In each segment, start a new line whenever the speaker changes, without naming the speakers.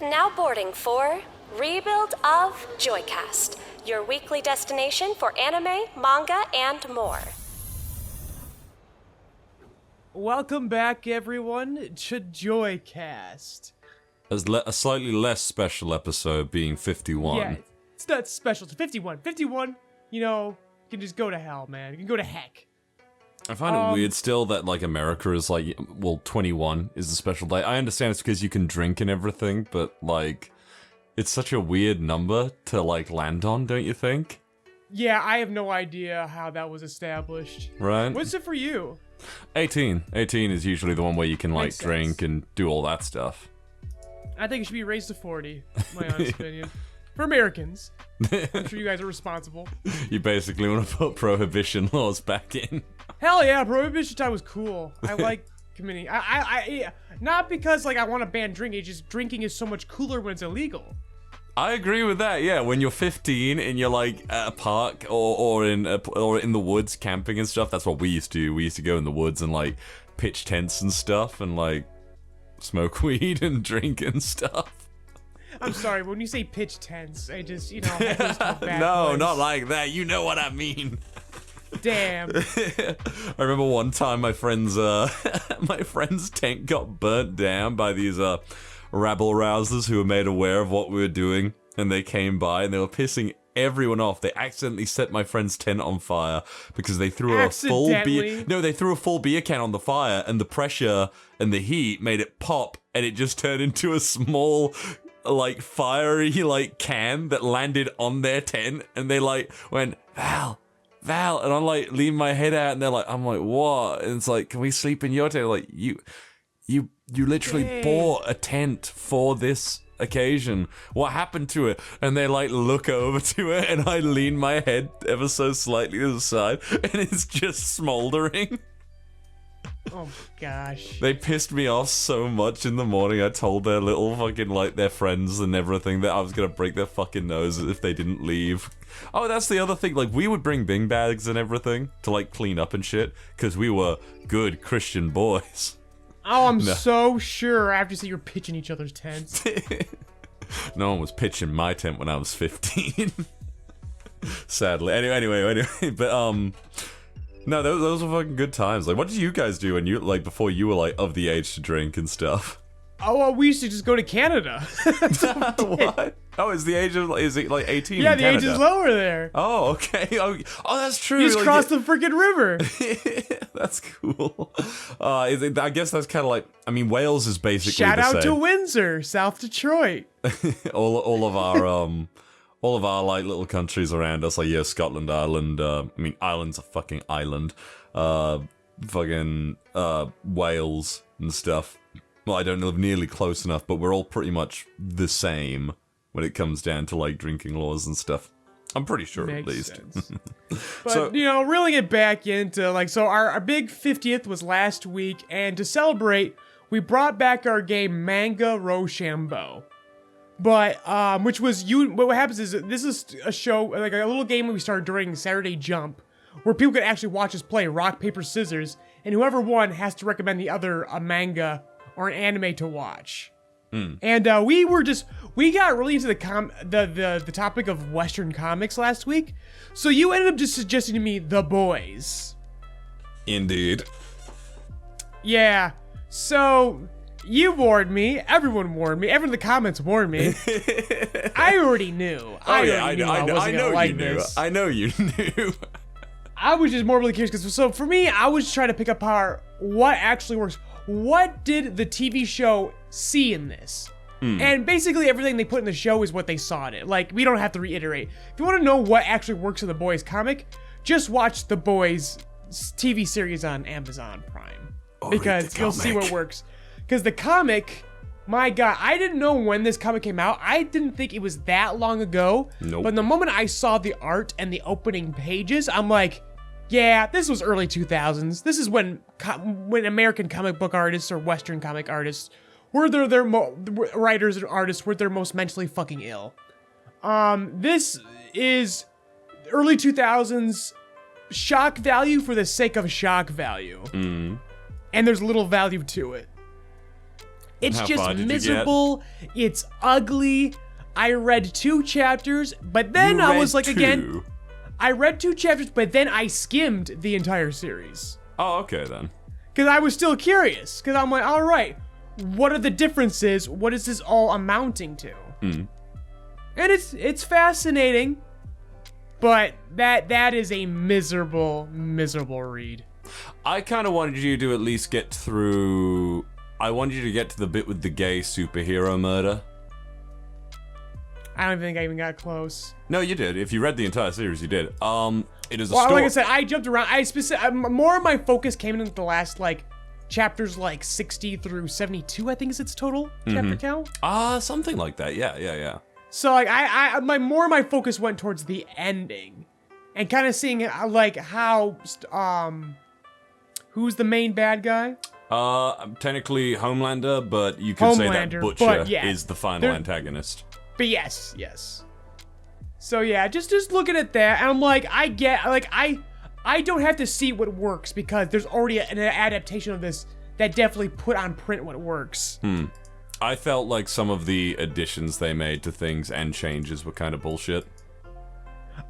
Now boarding for Rebuild of Joycast, your weekly destination for anime, manga, and more.
Welcome back, everyone, to Joycast.
A slightly less special episode being 51.
Yeah, it's not special. It's 51. 51, you know, you can just go to hell, man. You can go to heck.
I find it weird still that, like, America is, like, well, 21 is the special day. I understand it's because you can drink and everything, but, like, it's such a weird number to, like, land on, don't you think?
Yeah, I have no idea how that was established.
Right?
What's it for you?
18. 18 is usually the one where you can, like,
Makes
drink
sense.
and do all that stuff.
I think it should be raised to 40, my honest opinion. For Americans. I'm sure you guys are responsible.
You basically want to put prohibition laws back in.
Hell yeah, Prohibition time was cool. I like committing. I not because like I want to ban drinking. It's just drinking is so much cooler when it's illegal.
I agree with that. Yeah, when you're 15 and you're like at a park or in the woods camping and stuff. That's what we used to do. We used to go in the woods and like pitch tents and stuff and like smoke weed and drink and stuff.
I'm sorry, when you say pitch tents, I just, you know, head goes to a bad
No,
place.
not like that. You know what I mean.
Damn.
I remember one time my friend's tent got burnt down by these rabble rousers who were made aware of what we were doing, and they came by and they were pissing everyone off. They accidentally set my friend's tent on fire because they threw a full beer. No, they threw a full beer can on the fire, and the pressure and the heat made it pop, and it just turned into a small, like, fiery, like, can that landed on their tent, and they, like, went, Val, and I'm, like, leaning my head out, and they're like, I'm like, what? And it's like, can we sleep in your tent? Like, you literally bought a tent for this occasion. What happened to it? And they, like, look over to it, and I lean my head ever so slightly to the side, and it's just smoldering.
Oh gosh.
They pissed me off so much in the morning. I told their little fucking, like, their friends and everything that I was gonna break their fucking noses if they didn't leave. Oh, that's the other thing. Like, we would bring bing bags and everything to, like, clean up and shit, because we were good Christian boys.
Oh, I'm so sure after you say you're pitching each other's tents.
No one was pitching my tent when I was 15. Sadly. Anyway, but, no, those were fucking good times. Like, what did you guys do when you, like, before you were, like, of the age to drink and stuff?
Oh, well, we used to just go to Canada.
What? Oh, is it, like, 18
Yeah,
in
the
Canada?
age is lower there.
Oh, okay. Oh, that's true.
You just
Like,
cross the freaking river.
That's cool. I guess that's kind of like, I mean, Wales is basically
Shout
the
out
same.
to Windsor, South Detroit.
all of our like little countries around us, like, yeah, Scotland, Ireland, I mean, Ireland's a fucking island, Wales and stuff. Well, I don't live nearly close enough, but we're all pretty much the same when it comes down to, like, drinking laws and stuff. I'm pretty sure,
Makes
at least.
sense. But,
So-
you know, reeling it back into, like, so our big 50th was last week, and to celebrate, we brought back our game Manga Rochambeau. But, what happens is, this is a show, like a little game we started during Saturday Jump, where people could actually watch us play rock, paper, scissors, and whoever won has to recommend the other a manga or an anime to watch. And we got really into the topic of Western comics last week, so you ended up just suggesting to me The Boys.
Indeed.
Yeah, so you warned me, everyone warned me, everyone in the comments warned me. I already knew. I
know you knew.
I was just more really curious, because so for me, I was trying to pick apart what actually works. What did the TV show see in this? And basically everything they put in the show is what they saw in it. Like, we don't have to reiterate. If you want to know what actually works in The Boys comic, just watch The Boys TV series on Amazon Prime. Because you'll see what works. Because the comic, my god, I didn't know when this comic came out. I didn't think it was that long ago.
Nope.
But the moment I saw the art and the opening pages, I'm like, yeah, this was early 2000s. This is when American comic book artists or Western comic artists were writers and artists were their most mentally fucking ill. This is early 2000s shock value for the sake of shock value. And there's little value to it. It's
How
just
far did you get?
miserable. It's ugly. I read 2 chapters, but then I was like, again, I read 2 chapters, but then I skimmed the entire series.
Oh, okay then.
Because I was still curious. Because I'm like, all right, what are the differences? What is this all amounting to? And it's fascinating, but that is a miserable read.
I kind of wanted you to at least get through. I wanted you to get to the bit with the gay superhero murder.
I don't think I even got close.
No, you did. If you read the entire series, you did. It is a
Well,
story.
like I said, I jumped around. More of my focus came into the last chapters 60 through 72. I think is its total chapter count.
Something like that. Yeah.
So more of my focus went towards the ending, and kind of seeing how who's the main bad guy?
Technically Homelander, but you could say that Butcher is the final antagonist.
But yes. So yeah, just looking at that, and I'm like, I don't have to see what works because there's already an adaptation of this that definitely put on print what works.
I felt like some of the additions they made to things and changes were kind of bullshit.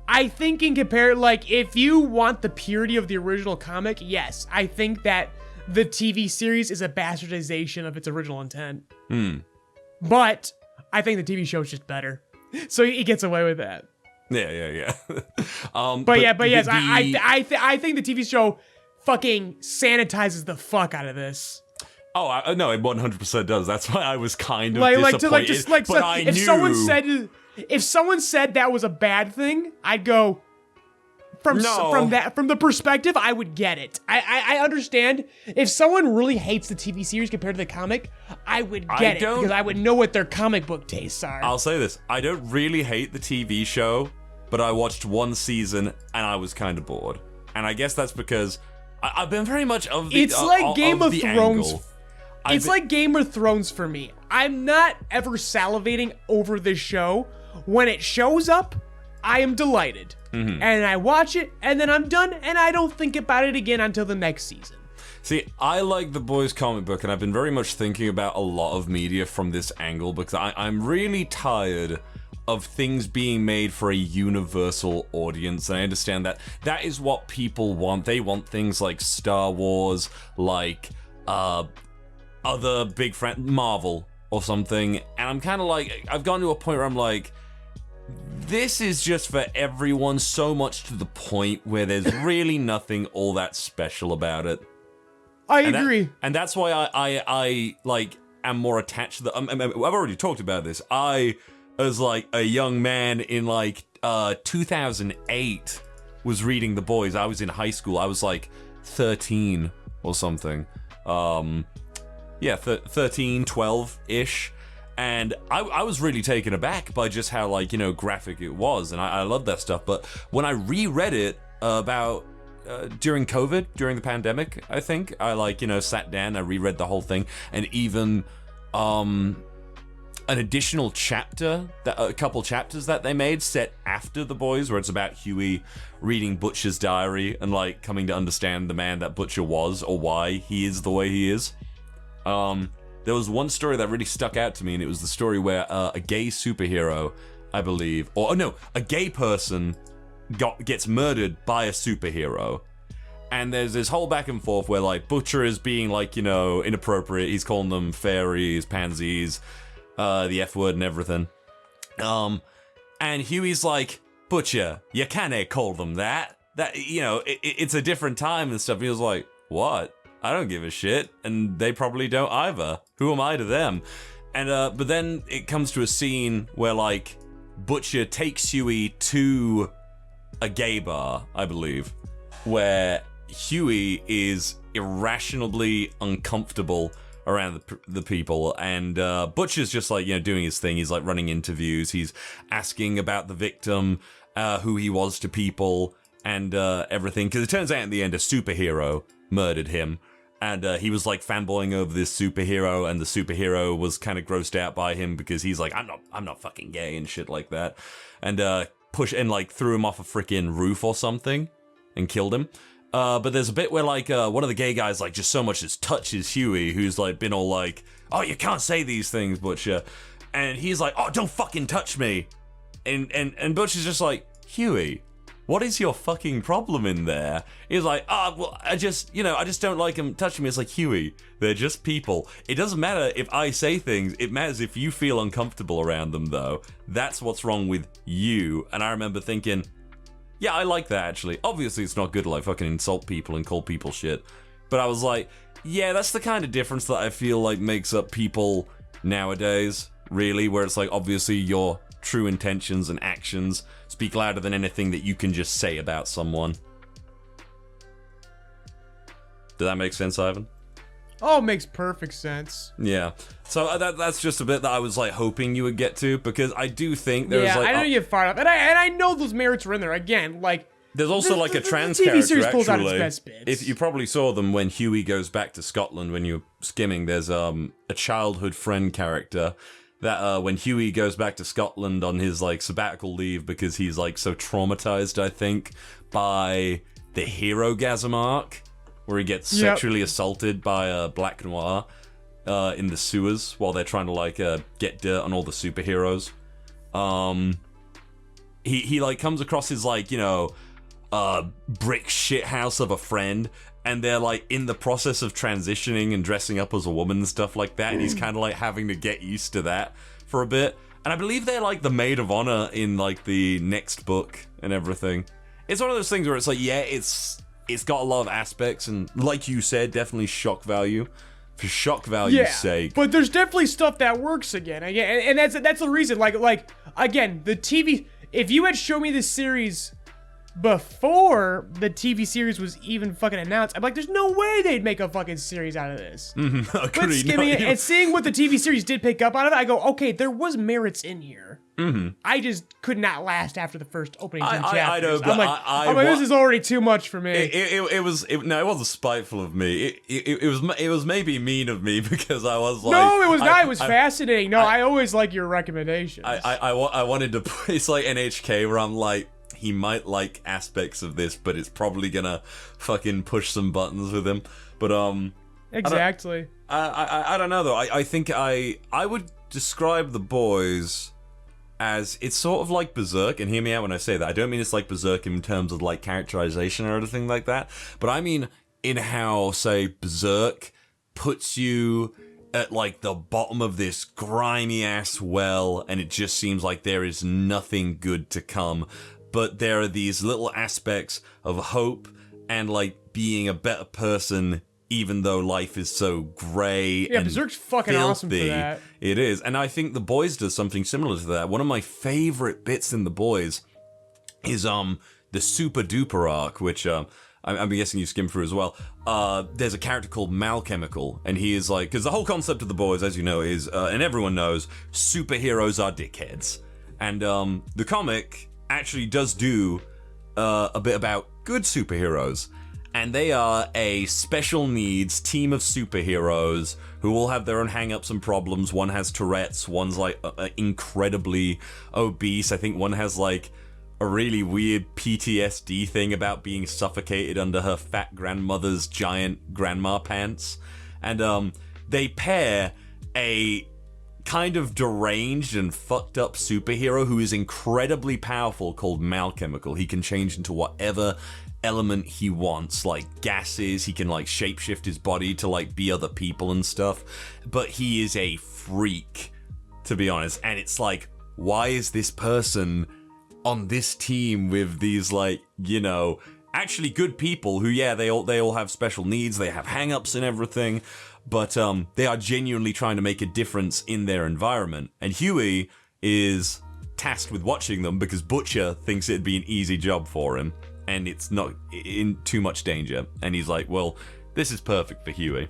I think in if you want the purity of the original comic, yes, I think that the TV series is a bastardization of its original intent. But I think the TV show is just better. So he gets away with that.
Yeah.
But yes, I think the TV show fucking sanitizes the fuck out of this.
Oh, no, it 100% does. That's why I was kind of disappointed.
If someone said that was a bad thing, I'd go, from the perspective, I would get it. I understand. If someone really hates the TV series compared to the comic, I would get it because I would know what their comic book tastes are.
I'll say this. I don't really hate the TV show, but I watched 1 season and I was kind of bored. And I guess that's because I've been very much of the
It's like Game of Thrones.
Angle.
It's like Game of Thrones for me. I'm not ever salivating over this show. When it shows up, I am delighted. And I watch it, and then I'm done, and I don't think about it again until the next season.
See, I like the Boys comic book, and I've been very much thinking about a lot of media from this angle, because I'm really tired of things being made for a universal audience, and I understand that that is what people want. They want things like Star Wars, like other big Marvel or something, and I'm kind of like, I've gotten to a point where I'm like, this is just for everyone, so much to the point where there's really nothing all that special about it.
I agree.
And that's why I am more attached to the... I've already talked about this. I, as a young man in 2008, was reading The Boys. I was in high school. I was 13 or something. 13, 12-ish. And I was really taken aback by just how, graphic it was. And I love that stuff. But when I reread it about... during COVID, during the pandemic, I think, I sat down, I reread the whole thing, and even an additional chapter, a couple chapters that they made set after The Boys, where it's about Huey reading Butcher's diary and coming to understand the man that Butcher was, or why he is the way he is. There was one story that really stuck out to me, and it was the story where a gay superhero, I believe, a gay person gets murdered by a superhero, and there's this whole back and forth where Butcher is being inappropriate. He's calling them fairies, pansies, the F word and everything. And Huey's like, Butcher, you can't call them that. It's a different time and stuff. He was like, what? I don't give a shit, and they probably don't either. Who am I to them? And but then it comes to a scene where Butcher takes Huey to a gay bar, I believe, where Huey is irrationally uncomfortable around the people, and Butcher's just doing his thing. He's running interviews, he's asking about the victim, who he was to people, and everything, because it turns out in the end a superhero murdered him, and he was fanboying over this superhero, and the superhero was kind of grossed out by him because he's I'm not fucking gay and shit like that, and threw him off a freaking roof or something and killed him. But there's a bit where one of the gay guys just so much as touches Huey, who's been all oh, you can't say these things, Butcher. And he's like, oh, don't fucking touch me. And Butcher's just like, Huey, what is your fucking problem in there? He's like, oh, well, I just don't like him touching me. It's like, Huey, they're just people. It doesn't matter if I say things. It matters if you feel uncomfortable around them, though. That's what's wrong with you. And I remember thinking, yeah, I like that, actually. Obviously, it's not good to, like, fucking insult people and call people shit. But I was like, yeah, that's the kind of difference that I feel like makes up people nowadays, really, where it's like, obviously, your true intentions and actions speak louder than anything that you can just say about someone. Did that make sense, Ivan?
Oh, it makes perfect sense.
Yeah. So that's just a bit that I was like hoping you would get to, because I do think there's like...
I know you get fired up, and I know those merits are in there. Again, like...
There's also like a trans
TV
character,
series pulls out
actually.
its best bits.
If you probably saw them when Huey goes back to Scotland when you're skimming, there's a childhood friend character that when Huey goes back to Scotland on his like sabbatical leave because he's like so traumatized, I think, by the Hero-gasm arc, where he gets sexually assaulted by a Black Noir in the sewers while they're trying to like get dirt on all the superheroes. He like comes across his like, you know, brick shit house of a friend, and they're like in the process of transitioning and dressing up as a woman and stuff like that, and he's kind of like having to get used to that for a bit. And I believe they're like the maid of honor in like the next book and everything. It's one of those things where it's like, yeah, it's got a lot of aspects, and like you said, definitely shock value. For shock value's sake.
But there's definitely stuff that works again, and that's the reason. Like again, the TV. If you had shown me this series before the TV series was even fucking announced, I'm like, there's no way they'd make a fucking series out of this.
Agreed.
But skimming it and seeing what the TV series did pick up out of it, I go, okay, there was merits in here. I just could not last after the first opening 10 chapters.
I know, but
I'm like, this is already too much for me.
It wasn't spiteful of me. It was maybe mean of me because I was like...
No, it was not. It was fascinating. No, I always like your recommendations.
I wanted to... It's like NHK where I'm like, he might like aspects of this, but it's probably gonna fucking push some buttons with him. But,
Exactly.
I don't know, though. I think I would describe The Boys as, it's sort of like Berserk, and hear me out when I say that. I don't mean it's like Berserk in terms of like characterization or anything like that, but I mean in how, say, Berserk puts you at like the bottom of this grimy ass well, and it just seems like there is nothing good to come. But there are these little aspects of hope and like being a better person, even though life is so grey and
Berserk's fucking
filthy.
awesome for that.
It is, and I think The Boys does something similar to that. One of my favorite bits in The Boys is the Super Duper arc, which I'm guessing you skimmed through as well. There's a character called Malchemical, and he is like, because the whole concept of The Boys, as you know, is, and everyone knows, superheroes are dickheads. And the comic actually does do a bit about good superheroes. And they are a special needs team of superheroes who all have their own hang-ups and problems. One has Tourette's, one's like incredibly obese. I think one has like a really weird PTSD thing about being suffocated under her fat grandmother's giant grandma pants. And they pair a kind of deranged and fucked up superhero who is incredibly powerful called Malchemical. He can change into whatever element he wants, like gases. He can like shapeshift his body to like be other people and stuff, but he is a freak, to be honest. And it's like, why is this person on this team with these like, you know, actually good people who, yeah, they all have special needs, they have hang-ups and everything, but they are genuinely trying to make a difference in their environment. And Huey is tasked with watching them because Butcher thinks it'd be an easy job for him and it's not in too much danger. And he's like, well, this is perfect for Huey.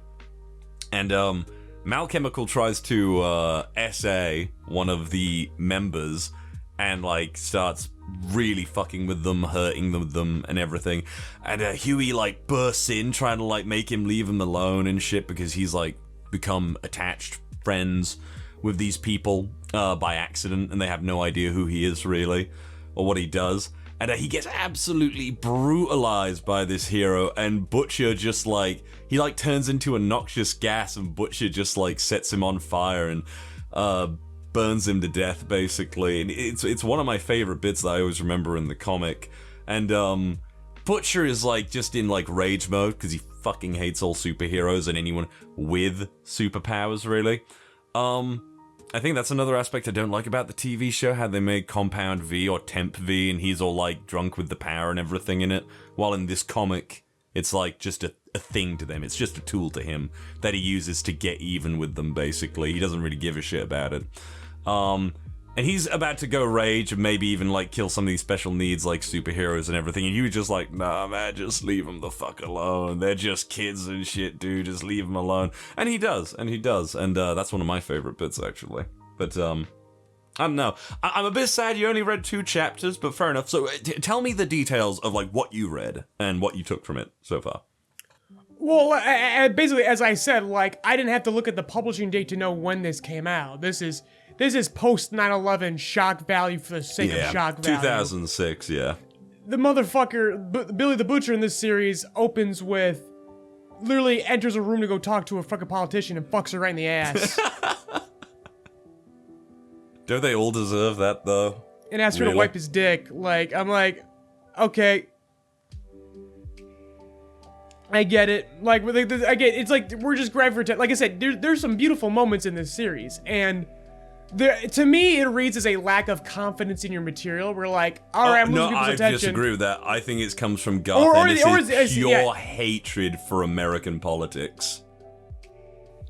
And Malchemical tries to SA one of the members and like starts really fucking with them, hurting them and everything. And Huey like bursts in trying to like make him leave him alone and shit because he's like become attached friends with these people by accident and they have no idea who he is really or what he does. and he gets absolutely brutalized by this hero, and Butcher just like, he like turns into a noxious gas, and Butcher just like sets him on fire and burns him to death, basically. And it's one of my favorite bits that I always remember in the comic. And Butcher is like just in like rage mode because he fucking hates all superheroes and anyone with superpowers, really. I think that's another aspect I don't like about the TV show, how they made Compound V or Temp V, and he's all like drunk with the power and everything in it, while in this comic it's like just a thing to them. It's just a tool to him that he uses to get even with them, basically. He doesn't really give a shit about it. And he's about to go rage and maybe even like kill some of these special needs like superheroes and everything, and you were just like, nah man, just leave them the fuck alone. They're just kids and shit, dude, just leave them alone. And he does, and that's one of my favorite bits, actually. But I don't know, I'm a bit sad you only read 2 chapters, but fair enough. So tell me the details of like what you read and what you took from it so far.
Well, basically, as I said, like, I didn't have to look at the publishing date to know when this came out. This is post 9/11 shock value for the sake of shock value.
2006, yeah.
The motherfucker, Billy the Butcher in this series opens with, literally enters a room to go talk to a fucking politician and fucks her right in the ass.
Don't they all deserve that, though?
And asks her to wipe his dick. Like, I'm like, okay. I get it. Like, I get it's like we're just grabbing for attention. Like I said, there's some beautiful moments in this series, and to me, it reads as a lack of confidence in your material. We're like, all right, I'm losing people's attention.
I disagree with that. I think it comes from Garth Ennis' pure hatred for American politics.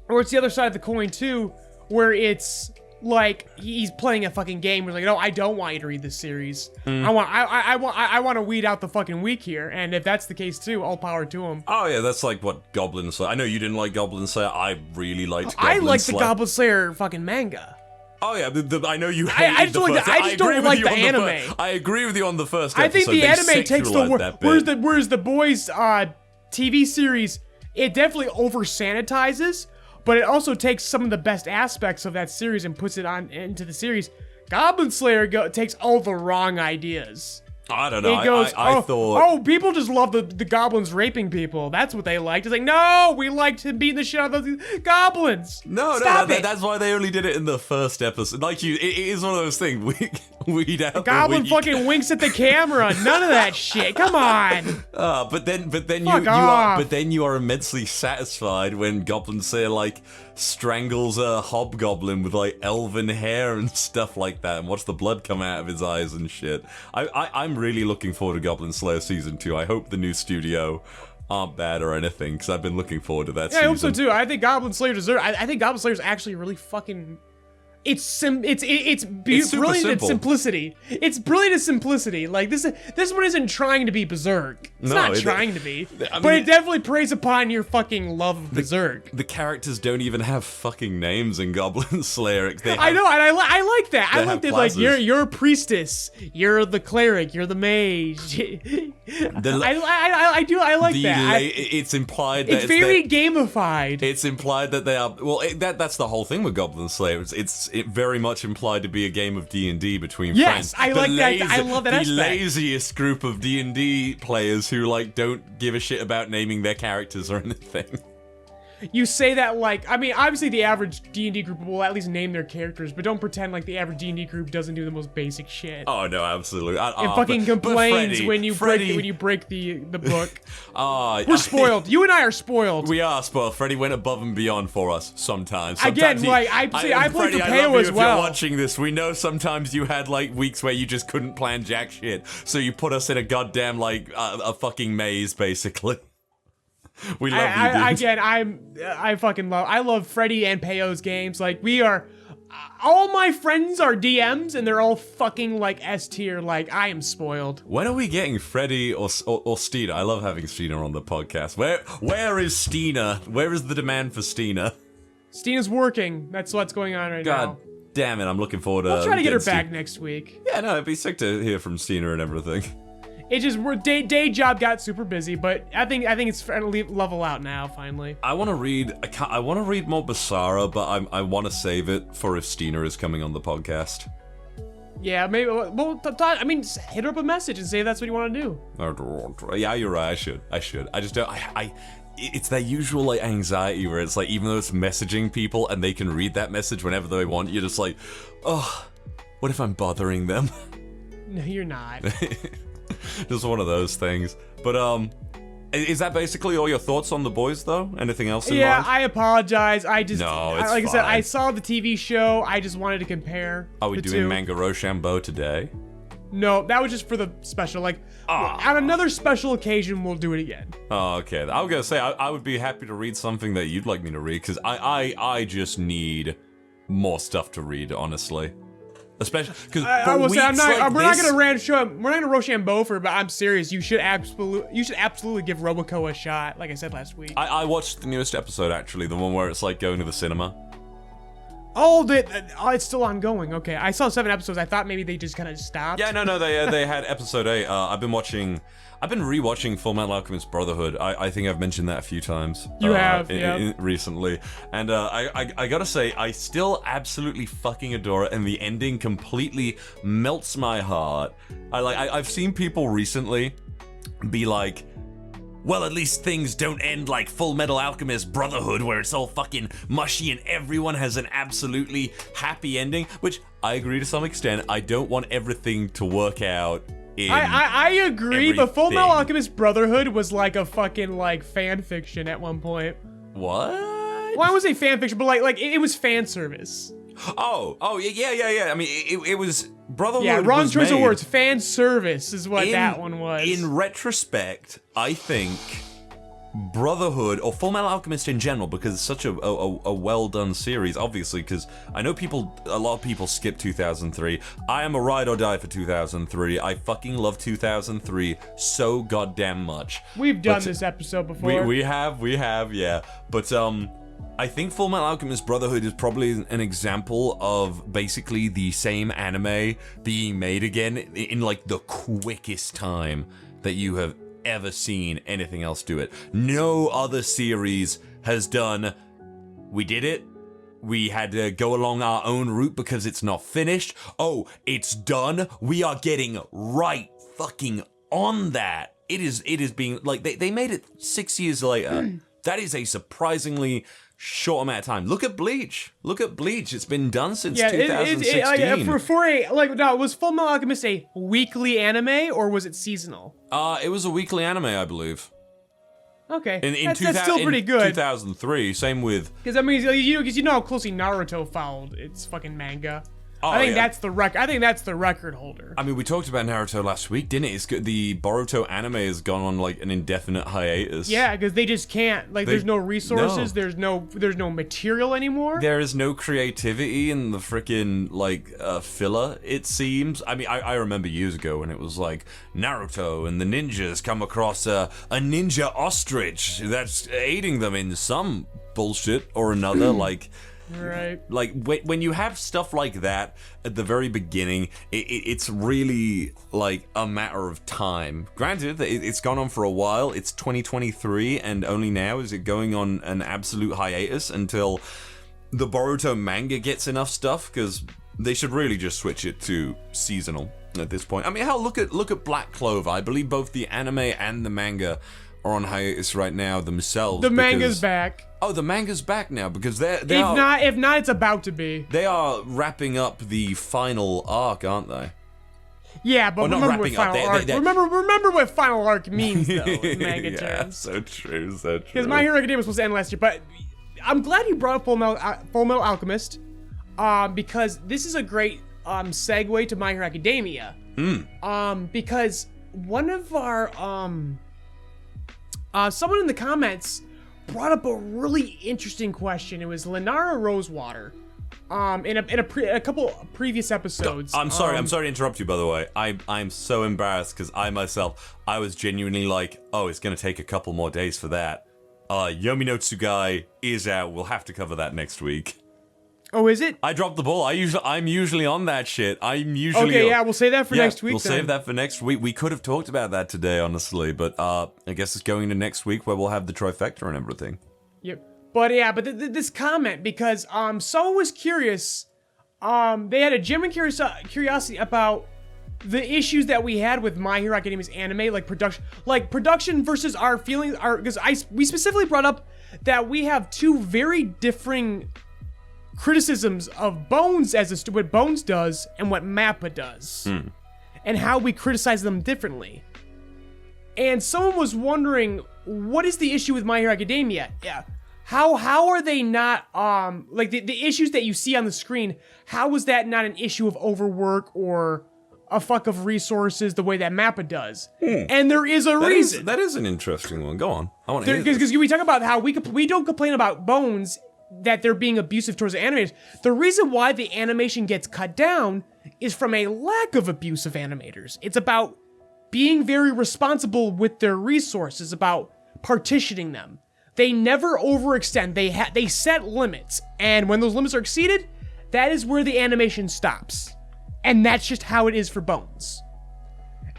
Or it's the other side of the coin too, where it's like he's playing a fucking game. We're like, no, I don't want you to read this series. I want to weed out the fucking weak here. And if that's the case too, all power to him.
Oh yeah, that's like what Goblin Slayer. I know you didn't like Goblin Slayer. I really liked Goblin Slayer.
I liked the Goblin Slayer fucking manga.
Oh yeah, I know you hate
I just don't like the anime.
I agree with you on the first episode.
I think the anime takes the whereas the boys TV series, it definitely over sanitizes. But it also takes some of the best aspects of that series and puts it on into the series. Goblin Slayer takes all the wrong ideas.
I don't know.
It goes,
I thought...
people just love the goblins raping people. That's what they liked. It's like, no, we liked him beating the shit out of those goblins.
No, that's why they only did it in the first episode. Like it is one of those things. Weed out the
goblin fucking winks at the camera. None of that shit. Come on.
But then you are immensely satisfied when Goblin Slayer like strangles a hobgoblin with like elven hair and stuff like that, and watch the blood come out of his eyes and shit. I'm really looking forward to Goblin Slayer Season 2. I hope the new studio aren't bad or anything, because I've been looking forward to that season.
I hope so too. I think Goblin Slayer deserves. I think Goblin Slayer is actually really fucking. It's brilliant at simplicity. It's brilliant at simplicity. Like this one isn't trying to be Berserk. It's not trying to be. But it definitely preys upon your fucking love of Berserk.
The characters don't even have fucking names in Goblin Slayer.
I know, and I like that. I like that. Like you're a priestess. You're the cleric. You're the mage. I like that.
It's implied that
it's very gamified.
It's implied that they are. Well, that's the whole thing with Goblin Slayer. It's very much implied to be a game of D&D between friends.
Yes, I like that. I love that aspect.
The laziest group of D&D players who like don't give a shit about naming their characters or anything.
You say that like, I mean, obviously the average D&D group will at least name their characters, but don't pretend like the average D&D group doesn't do the most basic shit.
Oh no, absolutely.
And fucking complains when you break the book. We're spoiled. You and I are spoiled.
We are spoiled. Freddy went above and beyond for us sometimes.
Again, like I played the Peo as well.
If you're watching this, we know sometimes you had like weeks where you just couldn't plan jack shit, so you put us in a goddamn like a fucking maze, basically. We love you, dude.
I love Freddy and Peyo's games. Like, we are, all my friends are DMs, and they're all fucking, like, S tier. Like, I am spoiled.
When are we getting Freddy or Steena? I love having Steena on the podcast. Where is Steena? Where is the demand for Steena?
Steena's working. That's what's going on right now.
God damn it, I'm looking forward to...
We'll try to get her back next week.
Yeah, no, it'd be sick to hear from Steena and everything.
It just day job got super busy, but I think it's starting to level out now finally.
I want to read more Basara, but I want to save it for if Steena is coming on the podcast.
Yeah, maybe. Well, I mean, hit her up a message and say that's what you want to do.
Yeah, you're right. I should. I just don't. It's that usual like anxiety where it's like, even though it's messaging people and they can read that message whenever they want, you're just like, oh, what if I'm bothering them?
No, you're not.
Just one of those things. But is that basically all your thoughts on The Boys though? Anything else in mind?
I apologize. I just
it's
like I said, I
fine.
saw the TV show. I just wanted to compare.
Are we
the
doing
two.
Manga Rochambeau today?
No, that was just for the special. Like, on another special occasion, we'll do it again.
Oh, okay. I was gonna say I would be happy to read something that you'd like me to read, because I just need more stuff to read, honestly. Especially because
I will say we're not gonna
this,
we're not gonna Rochambeau for, but I'm serious. You should absolutely give Roboco a shot. Like I said last week.
I watched the newest episode, actually, the one where it's like going to the cinema.
Oh, it's still ongoing. Okay, I saw 7 episodes. I thought maybe they just kind of stopped.
Yeah, no, they had episode 8. I've been rewatching FullMetal Alchemist Brotherhood. I think I've mentioned that a few times.
You have, yeah.
Recently, and I gotta say, I still absolutely fucking adore it, and the ending completely melts my heart. I've seen people recently be like, well, at least things don't end like FullMetal Alchemist Brotherhood, where it's all fucking mushy and everyone has an absolutely happy ending, which I agree to some extent. I don't want everything to work out in
I agree,
everything.
but FullMetal Alchemist Brotherhood was like a fucking like fan fiction at one point.
What?
Well, I would say fan fiction, but like it was fan service.
Oh, yeah. I mean, it was Brotherhood.
Yeah, wrong
was
choice of
made.
words. Fan service is what that one was.
In retrospect, I think Brotherhood, or FullMetal Alchemist in general, because it's such a well-done series, obviously, because I know a lot of people skip 2003. I am a ride or die for 2003. I fucking love 2003 so goddamn much.
We've done this episode before.
We have, yeah. But, I think FullMetal Alchemist Brotherhood is probably an example of basically the same anime being made again in like the quickest time that you have ever seen anything else do it. No other series has done, we did it, we had to go along our own route because it's not finished. Oh, it's done. We are getting right fucking on that. It is being, like, they made it 6 years later. That is a surprisingly short amount of time. Look at Bleach. It's been done since 2016.
Was FullMetal Alchemist a weekly anime or was it seasonal?
It was a weekly anime, I believe.
Okay,
That's
still pretty good.
2003, same with...
Because I mean, you know how closely Naruto followed its fucking manga.
Oh,
I think
yeah.
that's the record holder.
I mean, we talked about Naruto last week, didn't it? It's good. The Boruto anime has gone on like an indefinite hiatus.
Yeah, because they just can't. Like, there's no resources.
No.
There's no material anymore.
There is no creativity in the freaking filler. It seems. I mean, I remember years ago when it was like Naruto and the ninjas come across a ninja ostrich that's aiding them in some bullshit or another.
Right.
Like, when you have stuff like that at the very beginning, it's really, like, a matter of time. Granted, it's gone on for a while. It's 2023, and only now is it going on an absolute hiatus until the Boruto manga gets enough stuff, because they should really just switch it to seasonal at this point. I mean, hell, look at Black Clover. I believe both the anime and the manga are on hiatus right now themselves.
The manga's back.
Oh, the manga's back now because
if not, it's about to be.
They are wrapping up the final arc, aren't they?
Yeah, but remember what final arc. Remember what final arc means, though, in manga terms.
So true.
Because My Hero Academia was supposed to end last year, but I'm glad you brought up FullMetal Alchemist, because this is a great segue to My Hero Academia. Because one of our someone in the comments brought up a really interesting question. It was Lenara Rosewater. In a couple previous episodes.
I'm sorry to interrupt you, by the way. I'm so embarrassed because I was genuinely like, oh, it's gonna take a couple more days for that. Yomi no Tsugai is out. We'll have to cover that next week.
Oh, is it?
I dropped the ball. I'm usually on that shit. Okay,
yeah, we'll save that for next week.
We'll save that for next week. We could have talked about that today, honestly, but I guess it's going into next week where we'll have the trifecta and everything.
Yep. But yeah, this comment, because someone was curious they had a genuine curiosity about the issues that we had with My Hero Academia's anime, like production versus our feelings. Because we specifically brought up that we have two very differing criticisms of Bones what Bones does and what MAPPA does, and how we criticize them differently. And someone was wondering, what is the issue with My Hero Academia? Yeah. How are they not, like the issues that you see on the screen, how is that not an issue of overwork or a fuck of resources the way that MAPPA does? And there is a reason.
That is an interesting one. Go on. I want to hear this.
Because we talk about how we don't complain about Bones, that they're being abusive towards the animators. The reason why the animation gets cut down is from a lack of abusive animators. It's about being very responsible with their resources, about partitioning them. They never overextend. They set limits, and when those limits are exceeded, that is where the animation stops. And that's just how it is for Bones.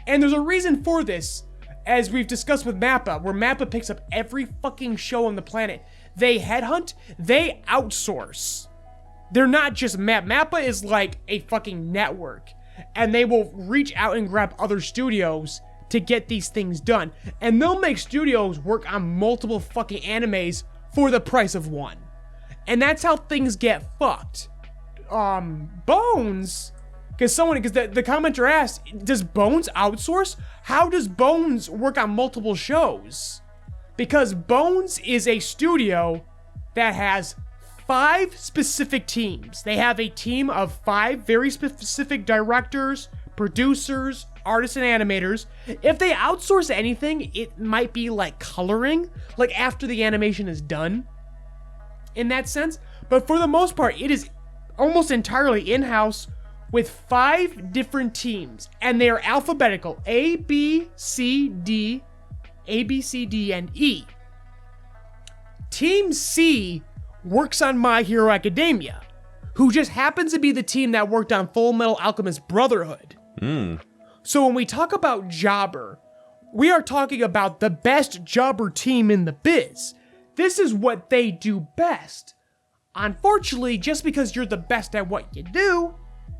And there's a reason for this, as we've discussed with MAPPA, where MAPPA picks up every fucking show on the planet. They headhunt, they outsource. They're not just MAPPA is like a fucking network, and they will reach out and grab other studios to get these things done. And they'll make studios work on multiple fucking animes for the price of one. And that's how things get fucked. Bones, because the commenter asked, does Bones outsource? How does Bones work on multiple shows? Because Bones is a studio that has 5 specific teams. They have a team of 5 very specific directors, producers, artists, and animators. If they outsource anything, it might be like coloring, like after the animation is done, in that sense. But for the most part, it is almost entirely in-house with 5 different teams, and they are alphabetical: A, B, C, D, and E. Team C works on My Hero Academia, who just happens to be the team that worked on FullMetal Alchemist Brotherhood. So when we talk about Jobber, we are talking about the best Jobber team in the biz. This is what they do best. Unfortunately, just because you're the best at what you do,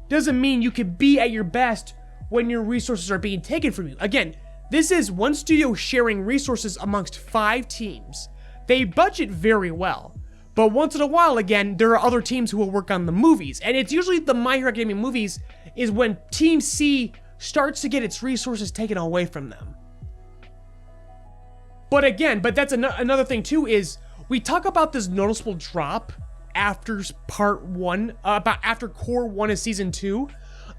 doesn't mean you can be at your best when your resources are being taken from you. Again, this is one studio sharing resources amongst 5 teams. They budget very well, but once in a while, again, there are other teams who will work on the movies, and it's usually the My Hero Academia movies is when Team C starts to get its resources taken away from them. But again, that's another thing too, is we talk about this noticeable drop after part 1, after core 1 of season 2.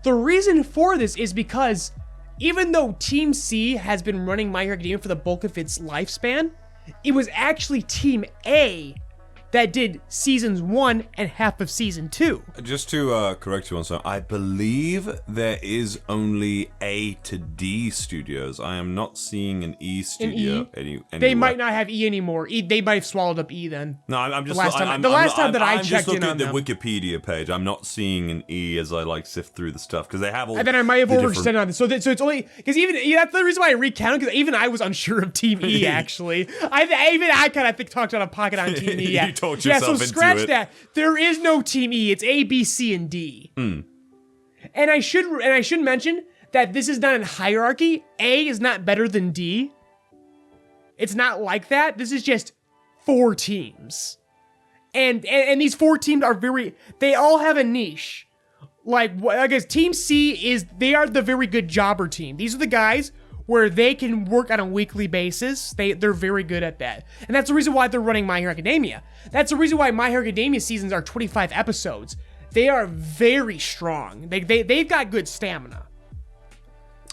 The reason for this is because even though Team C has been running My Hero Academia for the bulk of its lifespan, it was actually Team A that did seasons 1 and half of season 2.
Just to correct you on something, I believe there is only A to D studios. I am not seeing an E studio anywhere.
They might not have E anymore. They might have swallowed up E then.
No, I'm just...
The last time that I checked in on them.
I'm just looking at the Wikipedia page. I'm not seeing an E as I sift through the stuff, because they have all...
And then I might have overextended on this. So it's only... Because that's the reason why I recounted, because even I was unsure of Team E, actually. I kind of talked out of pocket on Team E.
You talked yourself into it.
Scratch that. There is no Team E. It's A, B, C, and D. And I should mention that this is not in hierarchy. A is not better than D. It's not like that. This is just 4 teams. And these 4 teams are they all have a niche. Like I guess Team C they are the very good jobber team. These are the guys where they can work on a weekly basis. They're very good at that. And that's the reason why they're running My Hero Academia. That's the reason why My Hero Academia seasons are 25 episodes. They are very strong. They've got good stamina.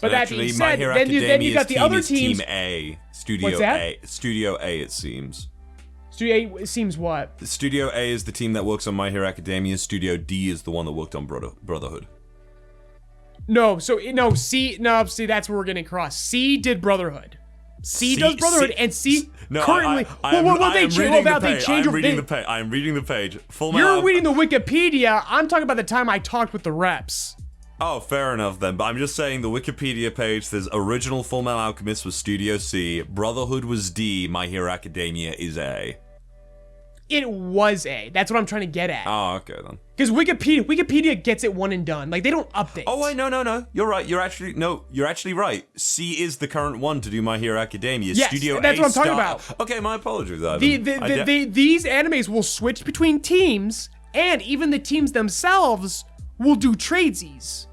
But that being said, then you got the other teams.
Team A, Studio
What's that?
A, Studio A. It seems.
Studio A seems what?
Studio A is the team that works on My Hero Academia. Studio D is the one that worked on Brotherhood.
See, that's where we're getting crossed. C did Brotherhood. C does Brotherhood, and C currently.
I am reading the page.
You're reading the Wikipedia. I'm talking about the time I talked with the reps.
Oh, fair enough then. But I'm just saying the Wikipedia page says original FullMetal Alchemist was Studio C, Brotherhood was D, My Hero Academia is A.
It was A. That's what I'm trying to get at.
Oh, okay then.
Because Wikipedia gets it one and done. Like, they don't update.
Oh wait, no. You're right. You're actually right. C is the current one to do My Hero Academia.
Yes,
Studio
that's
A
what I'm talking about.
Okay, my apologies, Ivan.
These animes will switch between teams, and even the teams themselves will do tradesies.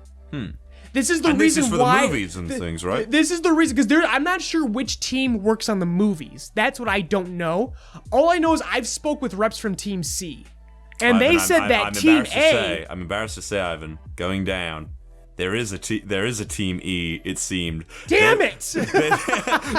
This is the reason
this is for
why
the movies and things, right?
This is the reason, because I'm not sure which team works on the movies. That's what I don't know. All I know is I've spoke with reps from Team C, and they said that Team A.
I'm embarrassed to say, Ivan, going down. There is a Team E. It seemed.
Damn it!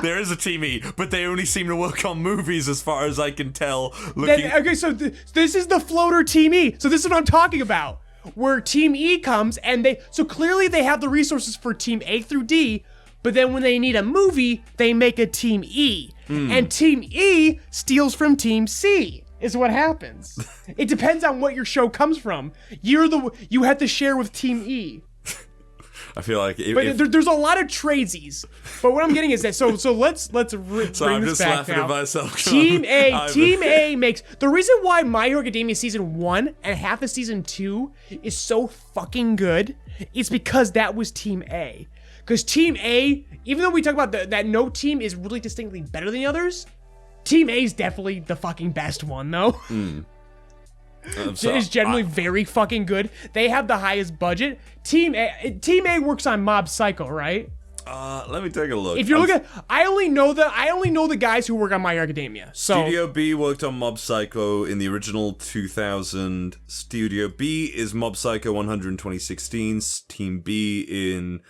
There is a Team E, but they only seem to work on movies, as far as I can tell. Looking.
So this is the floater Team E. So this is what I'm talking about. Where Team E comes and so clearly they have the resources for Team A through D, but then when they need a movie, they make a Team E. And Team E steals from Team C, is what happens. It depends on what your show comes from. You have to share with Team E.
I feel like
there's a lot of tradesies. But what I'm getting is that so let's bring this back now.
At myself.
Team A makes the reason why My Hero Academia season 1 and half of season 2 is so fucking good is because that was Team A. Because Team A, even though we talk about that no team is really distinctly better than the others, Team A is definitely the fucking best one though. It is generally very fucking good. They have the highest budget. Team A works on Mob Psycho, right?
Let me take a look.
If you're looking, I only know the guys who work on My Hero Academia. So
Studio B worked on Mob Psycho in the original 2000. Studio B is Mob Psycho 100 in 2016. Team B in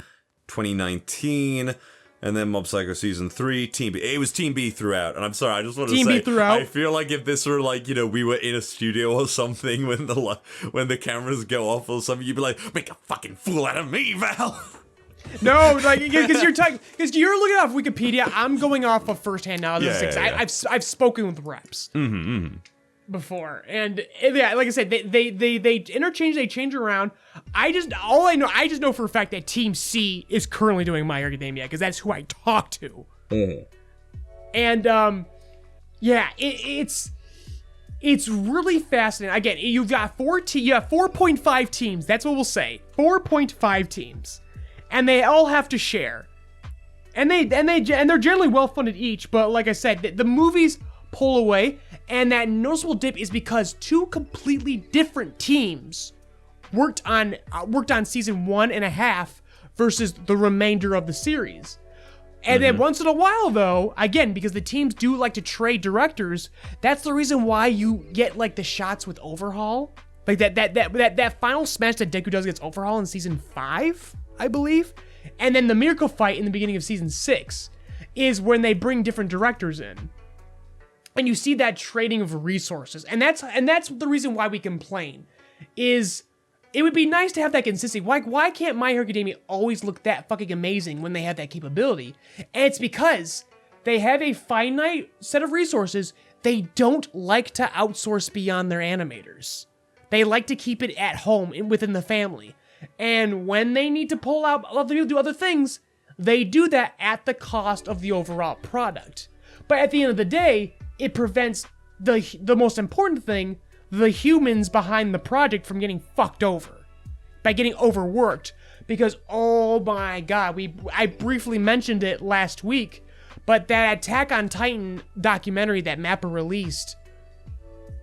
2019. And then Mob Psycho Season 3, Team B. It was Team B throughout. And I'm sorry, I just want to say,
Team B throughout.
I feel like if this were like, we were in a studio or something when the cameras go off or something, you'd be like, make a fucking fool out of me, Val.
No, like, because you're looking off Wikipedia, I'm going off of firsthand knowledge.
Yeah.
I've spoken with reps before, and yeah, like I said, they interchange, they change around. I just know for a fact that Team C is currently doing My Hero Academia because that's who I talk to. And yeah, it's really fascinating. Again, you've got 4.5 teams. That's what we'll say. 4.5 teams. And they all have to share, and they're generally well funded each. But like I said, the movies pull away, and that noticeable dip is because two completely different teams worked on season 1.5 versus the remainder of the series. And then once in a while, though, again, because the teams do like to trade directors, that's the reason why you get like the shots with Overhaul, like that final smash that Deku does against Overhaul in season 5. I believe, and then the miracle fight in the beginning of season 6 is when they bring different directors in, and you see that trading of resources, and that's the reason why we complain. Is it would be nice to have that consistency. Why can't My Hero Academia always look that fucking amazing when they have that capability? And it's because they have a finite set of resources. They don't like to outsource beyond their animators. They like to keep it at home within the family. And when they need to pull out other people to do other things, they do that at the cost of the overall product. But at the end of the day, it prevents the most important thing, the humans behind the project, from getting fucked over by getting overworked. Because, oh my god, I briefly mentioned it last week, but that Attack on Titan documentary that MAPPA released,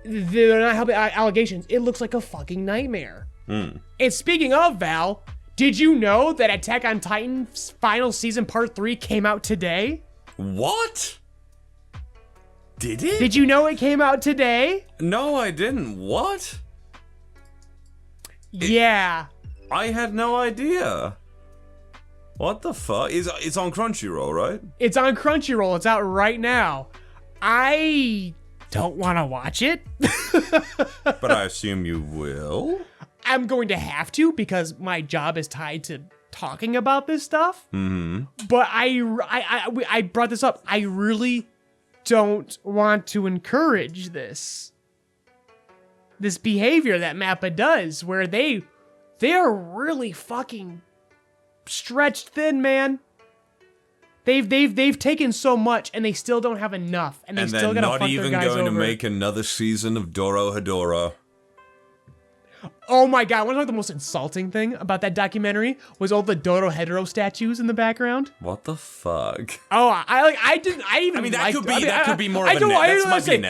they're not helping allegations. It looks like a fucking nightmare. And speaking of, Val, did you know that Attack on Titan's final season part 3 came out today?
What? Did it?
Did you know it came out today?
No, I didn't. What?
Yeah.
I had no idea. What the fuck? It's on Crunchyroll, right?
It's on Crunchyroll. It's out right now. I don't want to watch it.
But I assume you will?
I'm going to have to because my job is tied to talking about this stuff. But I brought this up. I really don't want to encourage this behavior that MAPPA does, where they are really fucking stretched thin, man. They've taken so much and they still don't have enough, and they still gotta fuck their guys over.
And they're not even going to make another season of Dorohedoro.
Oh my god, one of the most insulting thing about that documentary was all the Dorohedoro statues in the background.
What the fuck?
Oh, I mean,
that could be more of a Netflix thing.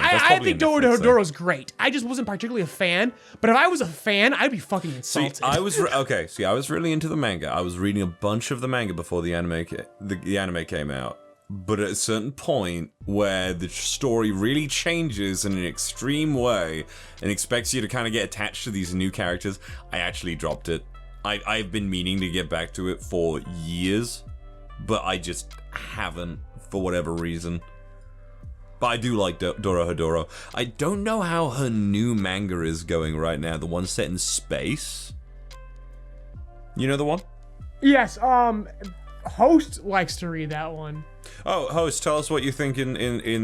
I think Dorohedoro's great. I just wasn't particularly a fan, but if I was a fan, I'd be fucking insulted.
I was really into the manga. I was reading a bunch of the manga before the anime came out. But at a certain point where the story really changes in an extreme way and expects you to kind of get attached to these new characters, I actually dropped it. I've been meaning to get back to it for years, but I just haven't for whatever reason. But I do like Dorohedoro. I don't know how her new manga is going right now, the one set in space. You know the one?
Yes, Host likes to read that one.
Oh, host, tell us what you think in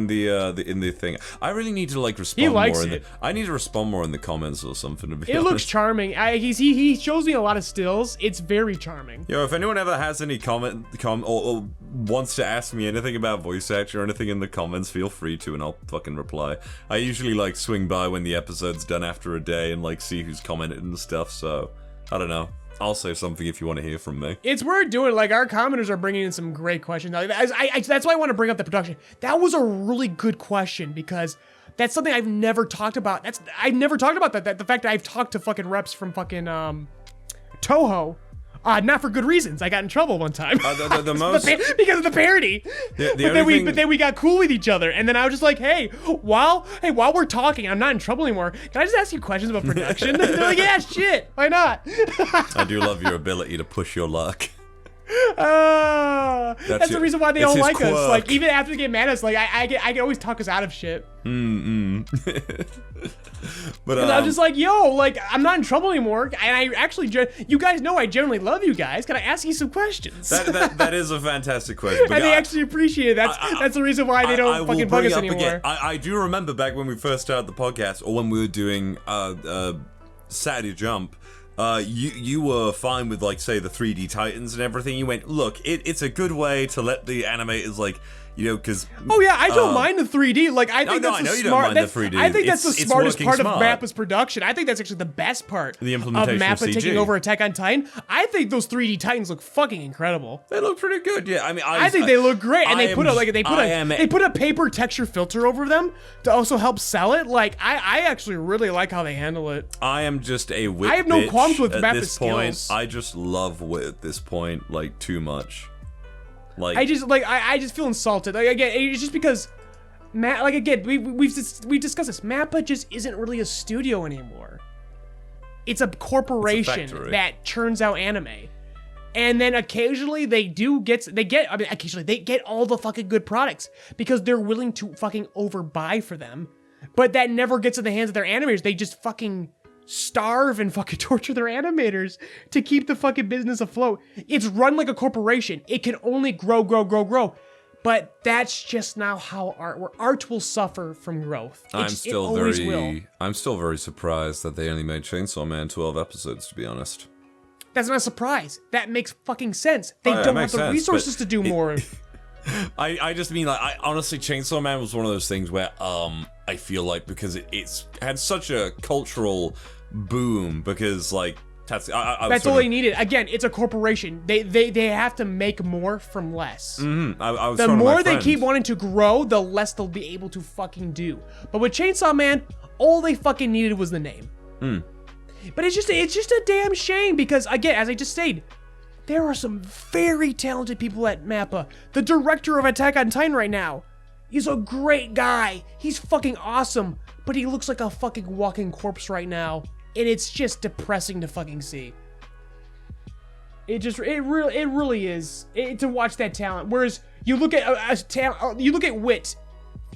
the thing. I really need to respond
he likes
more.
it.
I need to respond more in the comments or something. To be
it
honest.
Looks charming. He shows me a lot of stills. It's very charming.
Yo, if anyone ever has any comment or wants to ask me anything about voice acting or anything in the comments, feel free to, and I'll fucking reply. I usually swing by when the episode's done after a day and see who's commented and stuff. So I don't know. I'll say something if you want to hear from me.
It's worth doing. Our commenters are bringing in some great questions. That's why I want to bring up the production. That was a really good question because that's something I've never talked about. I've never talked about that. The fact that I've talked to fucking reps from fucking Toho. Not for good reasons. I got in trouble one time.
The most
because of the parody. But then we got cool with each other, and then I was just like, hey, while we're talking, I'm not in trouble anymore. Can I just ask you questions about production? They're like, yeah, shit, why not?
I do love your ability to push your luck.
That's the reason why they all like
quirk.
us. Even after they get mad at us, I can always talk us out of shit.
But
I'm just I'm not in trouble anymore, and I actually, you guys know I generally love you guys. Can I ask you some questions?
That is a fantastic question.
And they actually appreciate it. That's the reason why they don't fucking bug us anymore.
Again, I do remember back when we first started the podcast, or when we were doing Saturday Jump. You were fine with say the 3D Titans and everything. You went, look, it's a good way to let the animators because
oh yeah, I don't mind the 3D. I think that's the smart. I think that's the smartest part of MAPPA's production. I think that's actually the best part.
The implementation
of MAPPA
CG.
Taking over Attack on Titan. I think those 3D Titans look fucking incredible.
They look pretty good. Yeah, I mean,
I think they look great, and they put a paper texture filter over them to also help sell it. I actually really like how they handle it.
I am just a wit.
I have no qualms with
at
MAPPA's
this point.
skills.
I just love wit at this point, too much.
I just feel insulted. Again, it's just because we've discussed this. MAPPA just isn't really a studio anymore. It's a corporation that churns out anime. And then occasionally they get all the fucking good products because they're willing to fucking overbuy for them. But that never gets in the hands of their animators. They just fucking starve and fucking torture their animators to keep the fucking business afloat. It's run like a corporation. It can only grow. But that's just now how art will suffer from growth.
I'm still very surprised that they only made Chainsaw Man 12 episodes, to be honest.
That's not a surprise. That makes fucking sense. They don't have the resources to do more.
I just mean honestly, Chainsaw Man was one of those things where I feel because it's had such a cultural boom because that's all
they needed. Again, it's a corporation. They have to make more from less.
Mm-hmm.
The more they keep wanting to grow, the less they'll be able to fucking do. But with Chainsaw Man, all they fucking needed was the name. But it's just a damn shame because, again, as I just said, there are some very talented people at MAPPA. The director of Attack on Titan right now, he's a great guy. He's fucking awesome, but he looks like a fucking walking corpse right now, and it's just depressing to fucking see. It really is to watch that talent. Whereas you look at Wit,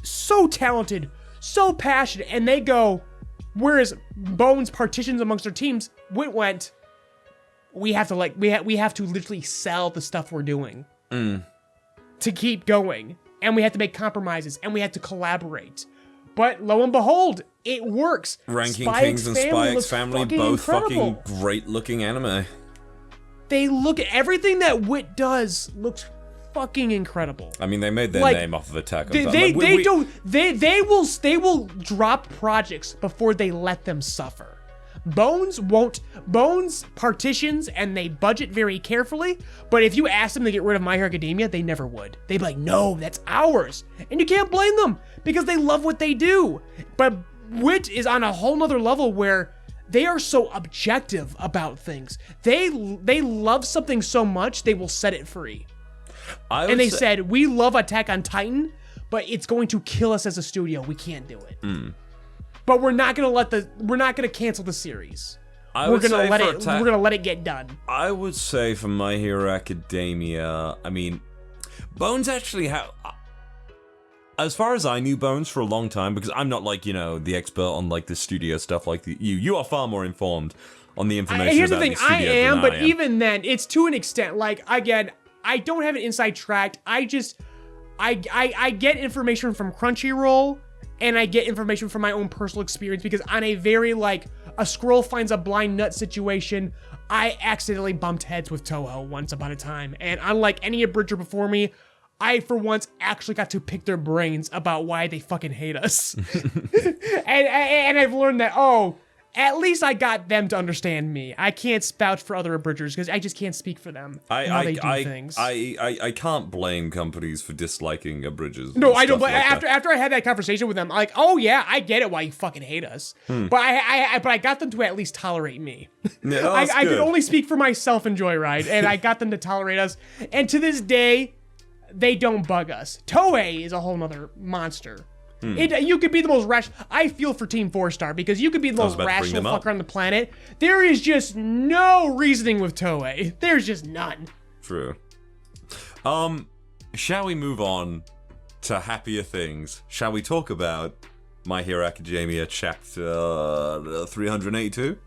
so talented, so passionate, and they go. Whereas Bones partitions amongst their teams, Wit went. We have to literally sell the stuff we're doing to keep going, and we have to make compromises, and we have to collaborate. But lo and behold, it works.
Ranking Kings and Spy X Family, both fucking great looking anime.
They look at everything that Wit does looks fucking incredible.
I mean, they made their
Like,
name off of Attack on
They
Titan.
they will drop projects before they let them suffer. Bones partitions and they budget very carefully, but if you ask them to get rid of My Hero Academia, they never would. They'd be like, no, that's ours. And you can't blame them because they love what they do. But Wit is on a whole nother level where they are so objective about things. They love something so much, they will set it free. And they said, we love Attack on Titan, but it's going to kill us as a studio. We can't do it. But we're not gonna cancel the series. We're gonna let it get done.
I would say for My Hero Academia, I mean, Bones actually as far as I knew Bones for a long time, because I'm not like, you know, the expert on like the studio stuff like you. You are far more informed on the information
Here's
about
the thing,
the studio
I am,
than
but even then, it's to an extent. Like, again, I don't have an inside track. I get information from Crunchyroll, and I get information from my own personal experience, because on a very, like, a squirrel finds a blind nut situation, I accidentally bumped heads with Toho once upon a time. And unlike any abridger before me, I, for once, actually got to pick their brains about why they fucking hate us. and I've learned that, at least I got them to understand me. I can't spout for other abridgers because I just can't speak for them. How they do things.
I can't blame companies for disliking abridgers.
No, I don't. But like after I had that conversation with them, I'm like, oh yeah, I get it why you fucking hate us. But I got them to at least tolerate me.
Yeah,
I could only speak for myself in JoyRide, and I got them to tolerate us. And to this day, they don't bug us. Toei is a whole nother monster. You could be the most rational. I feel for Team 4-Star because you could be the most rational fucker on the planet. There is just no reasoning with Toei. There's just none.
True. Shall we move on to happier things? Shall we talk about My Hero Academia chapter 382?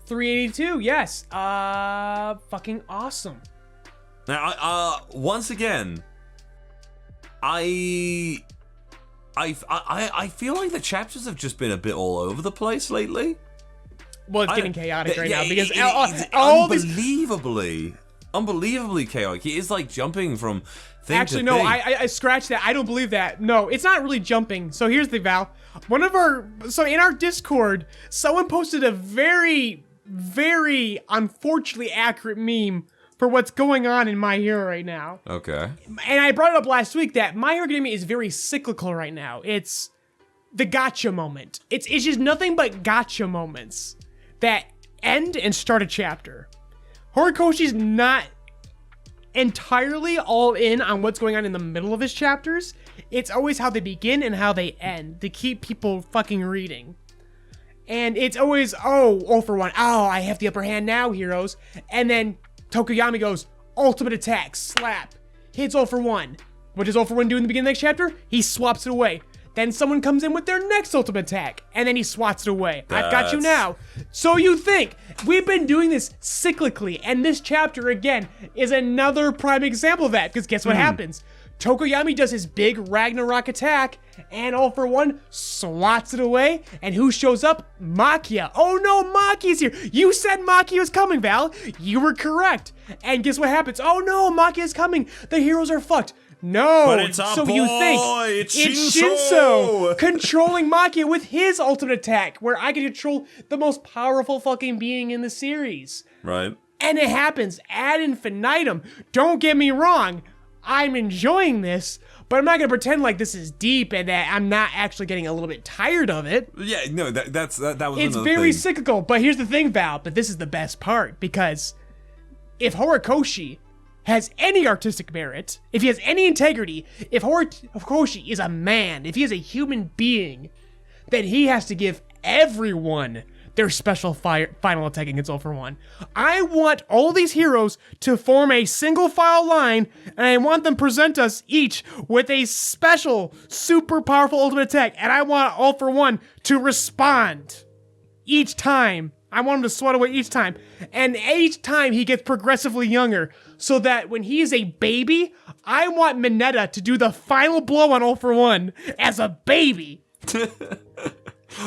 382, yes. Fucking awesome.
Now, once again, I feel like the chapters have just been a bit all over the place lately.
Well, it's getting chaotic right now because
unbelievably chaotic. He is like jumping from thing
Actually,
to
no,
thing.
I scratched that. I don't believe that. No, it's not really jumping. So here's the Val. So in our Discord, someone posted a very, very unfortunately accurate meme for what's going on in My Hero right now.
Okay.
And I brought it up last week that My Hero Academia is very cyclical right now. It's the gotcha moment. It's just nothing but gotcha moments that end and start a chapter. Horikoshi's not entirely all in on what's going on in the middle of his chapters. It's always how they begin and how they end to keep people fucking reading. And it's always, oh for 1. Oh, I have the upper hand now, heroes. And then Tokoyami goes, ultimate attack, slap, hits 0 for 1. What does 0 for 1 do in the beginning of the next chapter? He swaps it away. Then someone comes in with their next ultimate attack, and then he swats it away. I've got you now. So you think, we've been doing this cyclically, and this chapter, again, is another prime example of that, because guess what happens? Tokoyami does his big Ragnarok attack, and 0 for 1 swats it away, and who shows up? Makia. Oh no, Makia's here. You said Makia was coming, Val. You were correct. And guess what happens? Oh no, Makia's coming. The heroes are fucked. No,
but it's our boy.
You think
it's
Shinso controlling Makia with his ultimate attack, where I can control the most powerful fucking being in the series.
Right.
And it happens ad infinitum. Don't get me wrong. I'm enjoying this, but I'm not gonna pretend like this is deep and that I'm not actually getting a little bit tired of it.
Yeah, no, that was.
It's very cyclical, but here's the thing, Val. But this is the best part, because if Horikoshi has any artistic merit, if he has any integrity, if Horikoshi is a man, if he is a human being, then he has to give everyone their special final attack against 0 for 1. I want all these heroes to form a single file line, and I want them to present us each with a special, super powerful ultimate attack, and I want 0 for 1 to respond each time. I want him to swat away each time. And each time he gets progressively younger, so that when he is a baby, I want Mineta to do the final blow on 0 for 1 as a baby.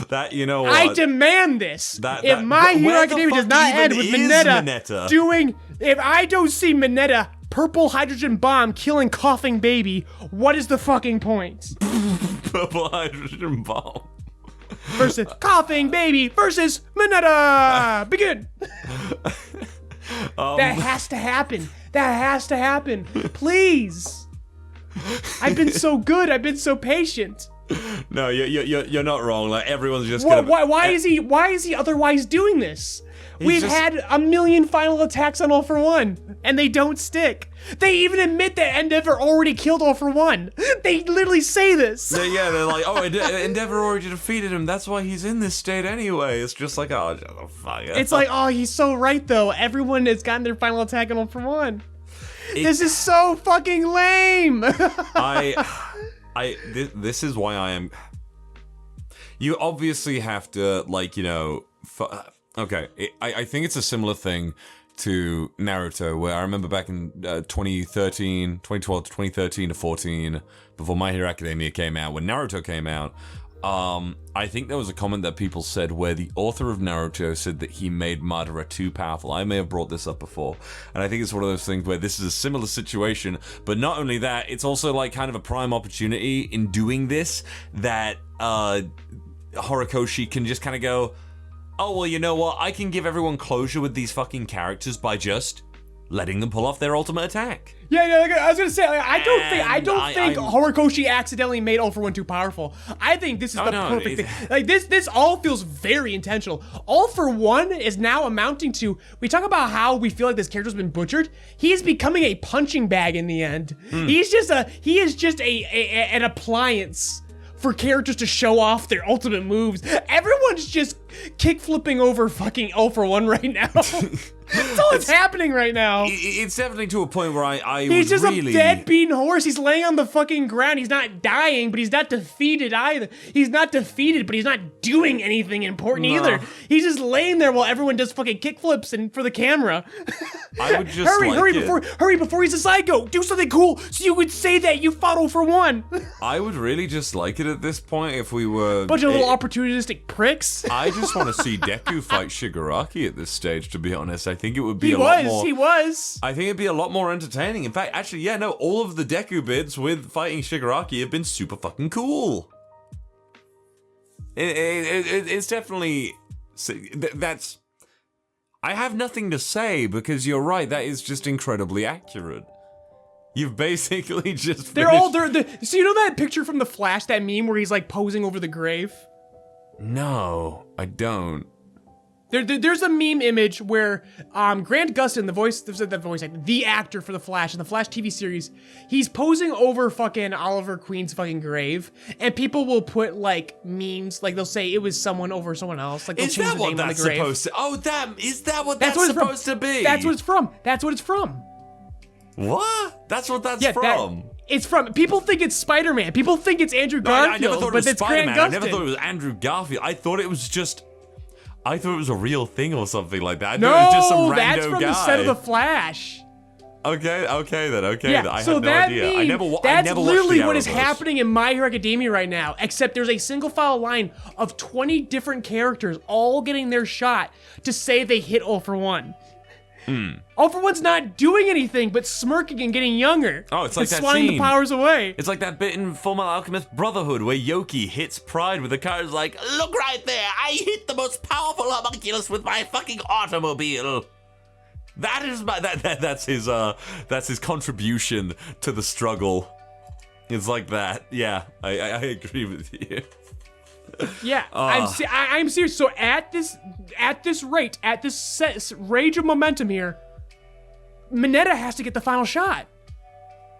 That, you know what?
I demand this. If My Hero Academia does not end with Mineta doing... If I don't see Mineta purple hydrogen bomb killing coughing baby. What is the fucking point?
Purple hydrogen bomb.
Versus coughing baby versus Mineta. Begin. That has to happen. That has to happen. Please. I've been so good. I've been so patient.
No, you're not wrong. Like everyone's just
why is he otherwise doing this? We've had a million final attacks on All For One, and they don't stick. They even admit that Endeavor already killed All For One. They literally say this.
They're like, oh, Endeavor already defeated him. That's why he's in this state anyway. It's just like, oh, fuck.
It's like, oh, he's so right though. Everyone has gotten their final attack on All For One. This is so fucking lame.
This is why I am. You obviously have to, like, you know. Okay, I think it's a similar thing to Naruto, where I remember back in 2012 to 2013 to 14, before My Hero Academia came out, when Naruto came out, I think there was a comment that people said where the author of Naruto said that he made Madara too powerful. I may have brought this up before, and I think it's one of those things where this is a similar situation, but not only that, it's also like kind of a prime opportunity in doing this that Horikoshi can just kind of go, oh, well, you know what? I can give everyone closure with these fucking characters by just letting them pull off their ultimate attack.
Yeah, like, I was gonna say, like, I don't think Horikoshi accidentally made All For One too powerful. I think this is the perfect thing. Like this all feels very intentional. All For One is now amounting to. We talk about how we feel like this character's been butchered. He is becoming a punching bag in the end. He is just an appliance for characters to show off their ultimate moves. Everyone's just kick flipping over fucking All For One right now. That's all that's happening right now.
It's definitely to a point where
he's just really a dead beaten horse. He's laying on the fucking ground. He's not dying, but he's not defeated either. He's not defeated, but he's not doing anything important either. He's just laying there while everyone does fucking kickflips and for the camera.
I would just
hurry before he's a psycho. Do something cool so you would say that you fought All For One.
I would really just like it at this point if we were
bunch of little opportunistic pricks.
I just want to see Deku fight Shigaraki at this stage, to be honest. I think it would be a lot more.
He was.
I think it'd be a lot more entertaining. In fact, actually, yeah, no, all of the Deku bits with fighting Shigaraki have been super fucking cool. It's definitely that's. I have nothing to say because you're right. That is just incredibly accurate. You've basically just.
So you know that picture from The Flash, that meme where he's like posing over the grave?
No, I don't.
There's a meme image where Grant Gustin, the actor for The Flash in the Flash TV series, he's posing over fucking Oliver Queen's fucking grave, and people will put like memes, like they'll say it was someone over someone else, like they'll change the name on the grave.
Supposed to? Oh, is that what that's supposed to be?
That's what it's from. That's what it's from.
What? That's what that's from.
It's from. People think it's Spider-Man. People think it's Andrew Garfield,
I never thought it was
but it's
Spider-Man.
Grant Gustin.
I never thought it was Andrew Garfield. I thought it was a real thing or something like that. I thought it was just some rando
that's from
guy.
the set of The Flash.
Okay then.
Yeah,
I
so
had no idea.
Meme,
I never
that's literally what is
Arrowverse.
happening in My Hero Academia right now, except there's a single file line of 20 different characters all getting their shot to say they hit All For One. All For One's not doing anything but smirking and getting younger.
Oh, it's like that
swatting
scene.
the powers away.
It's like that bit in FullMetal Alchemist Brotherhood where Yoki hits Pride with the cars like, look right there, I hit the most powerful homunculus with my fucking automobile. That is that's his contribution to the struggle. It's like that. Yeah, I agree with you.
Yeah, I'm serious. So at this rate, at this rage of momentum here, Mineta has to get the final shot.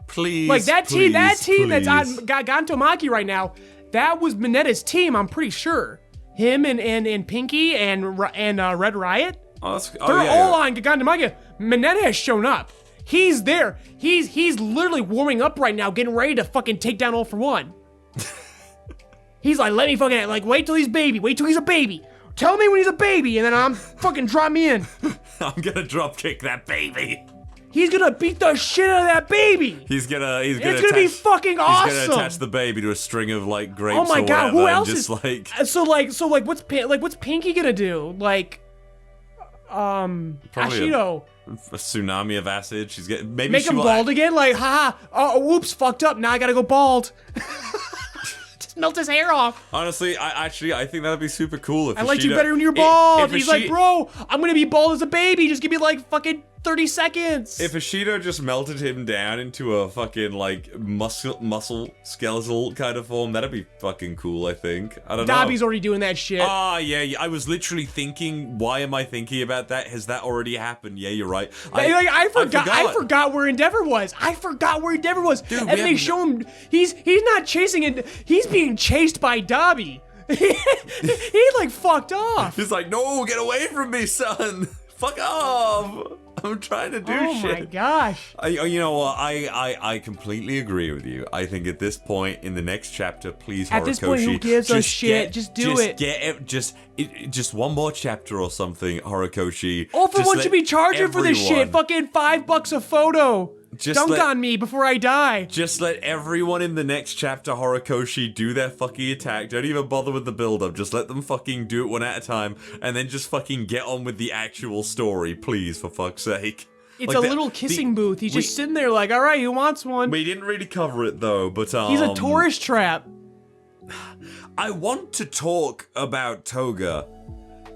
Please,
like that team that's
please.
on Gantomaki right now. That was Mineta's team. I'm pretty sure. Him and Pinky and Red Riot. They're all on Gantomaki. Mineta has shown up. He's there. He's literally warming up right now, getting ready to fucking take down All For One. He's like, let me fucking, like, wait till he's a baby. Tell me when he's a baby, and then I'm fucking drop me in.
I'm gonna drop kick that baby.
He's gonna beat the shit out of that baby.
It's gonna
be fucking awesome.
He's gonna attach the baby to a string of like grapes.
Oh my god, who else
just
is so what's Pinky gonna do? Like, Ashido.
a tsunami of acid. She's getting maybe
Make him bald again? Like, haha. Oh, whoops, fucked up. Now I gotta go bald. Just melt his hair off.
Honestly, I think that'd be super cool if
I liked you better when you were bald.
If
He's like, bro, I'm gonna be bald as a baby. Just give me like fucking 30 seconds.
If Ishido just melted him down into a fucking like muscle skeletal kind of form, that'd be fucking cool. I think. I don't know.
Dobby's already doing that shit.
Ah, yeah. I was literally thinking, why am I thinking about that? Has that already happened? Yeah, you're right.
I forgot where Endeavor was. Dude, and they show him he's not chasing it. He's being chased by Dobby. he like fucked off.
He's like, no, get away from me, son. Fuck off. I'm trying to do shit.
Oh my gosh.
You know what? I completely agree with you. I think at this point in the next chapter, please, Horikoshi,
at this point, who gives a shit? Just do it.
Just one more chapter or something, Horikoshi.
All for One should be charging for this shit. Fucking $5 a photo. Dunk on me before I die.
Just let everyone in the next chapter, Horikoshi, do their fucking attack. Don't even bother with the build-up. Just let them fucking do it one at a time, and then just fucking get on with the actual story, please, for fuck's sake.
It's like a little kissing booth. He's just sitting there like, all right, who wants one?
We didn't really cover it, though, but
he's a tourist trap.
I want to talk about Toga.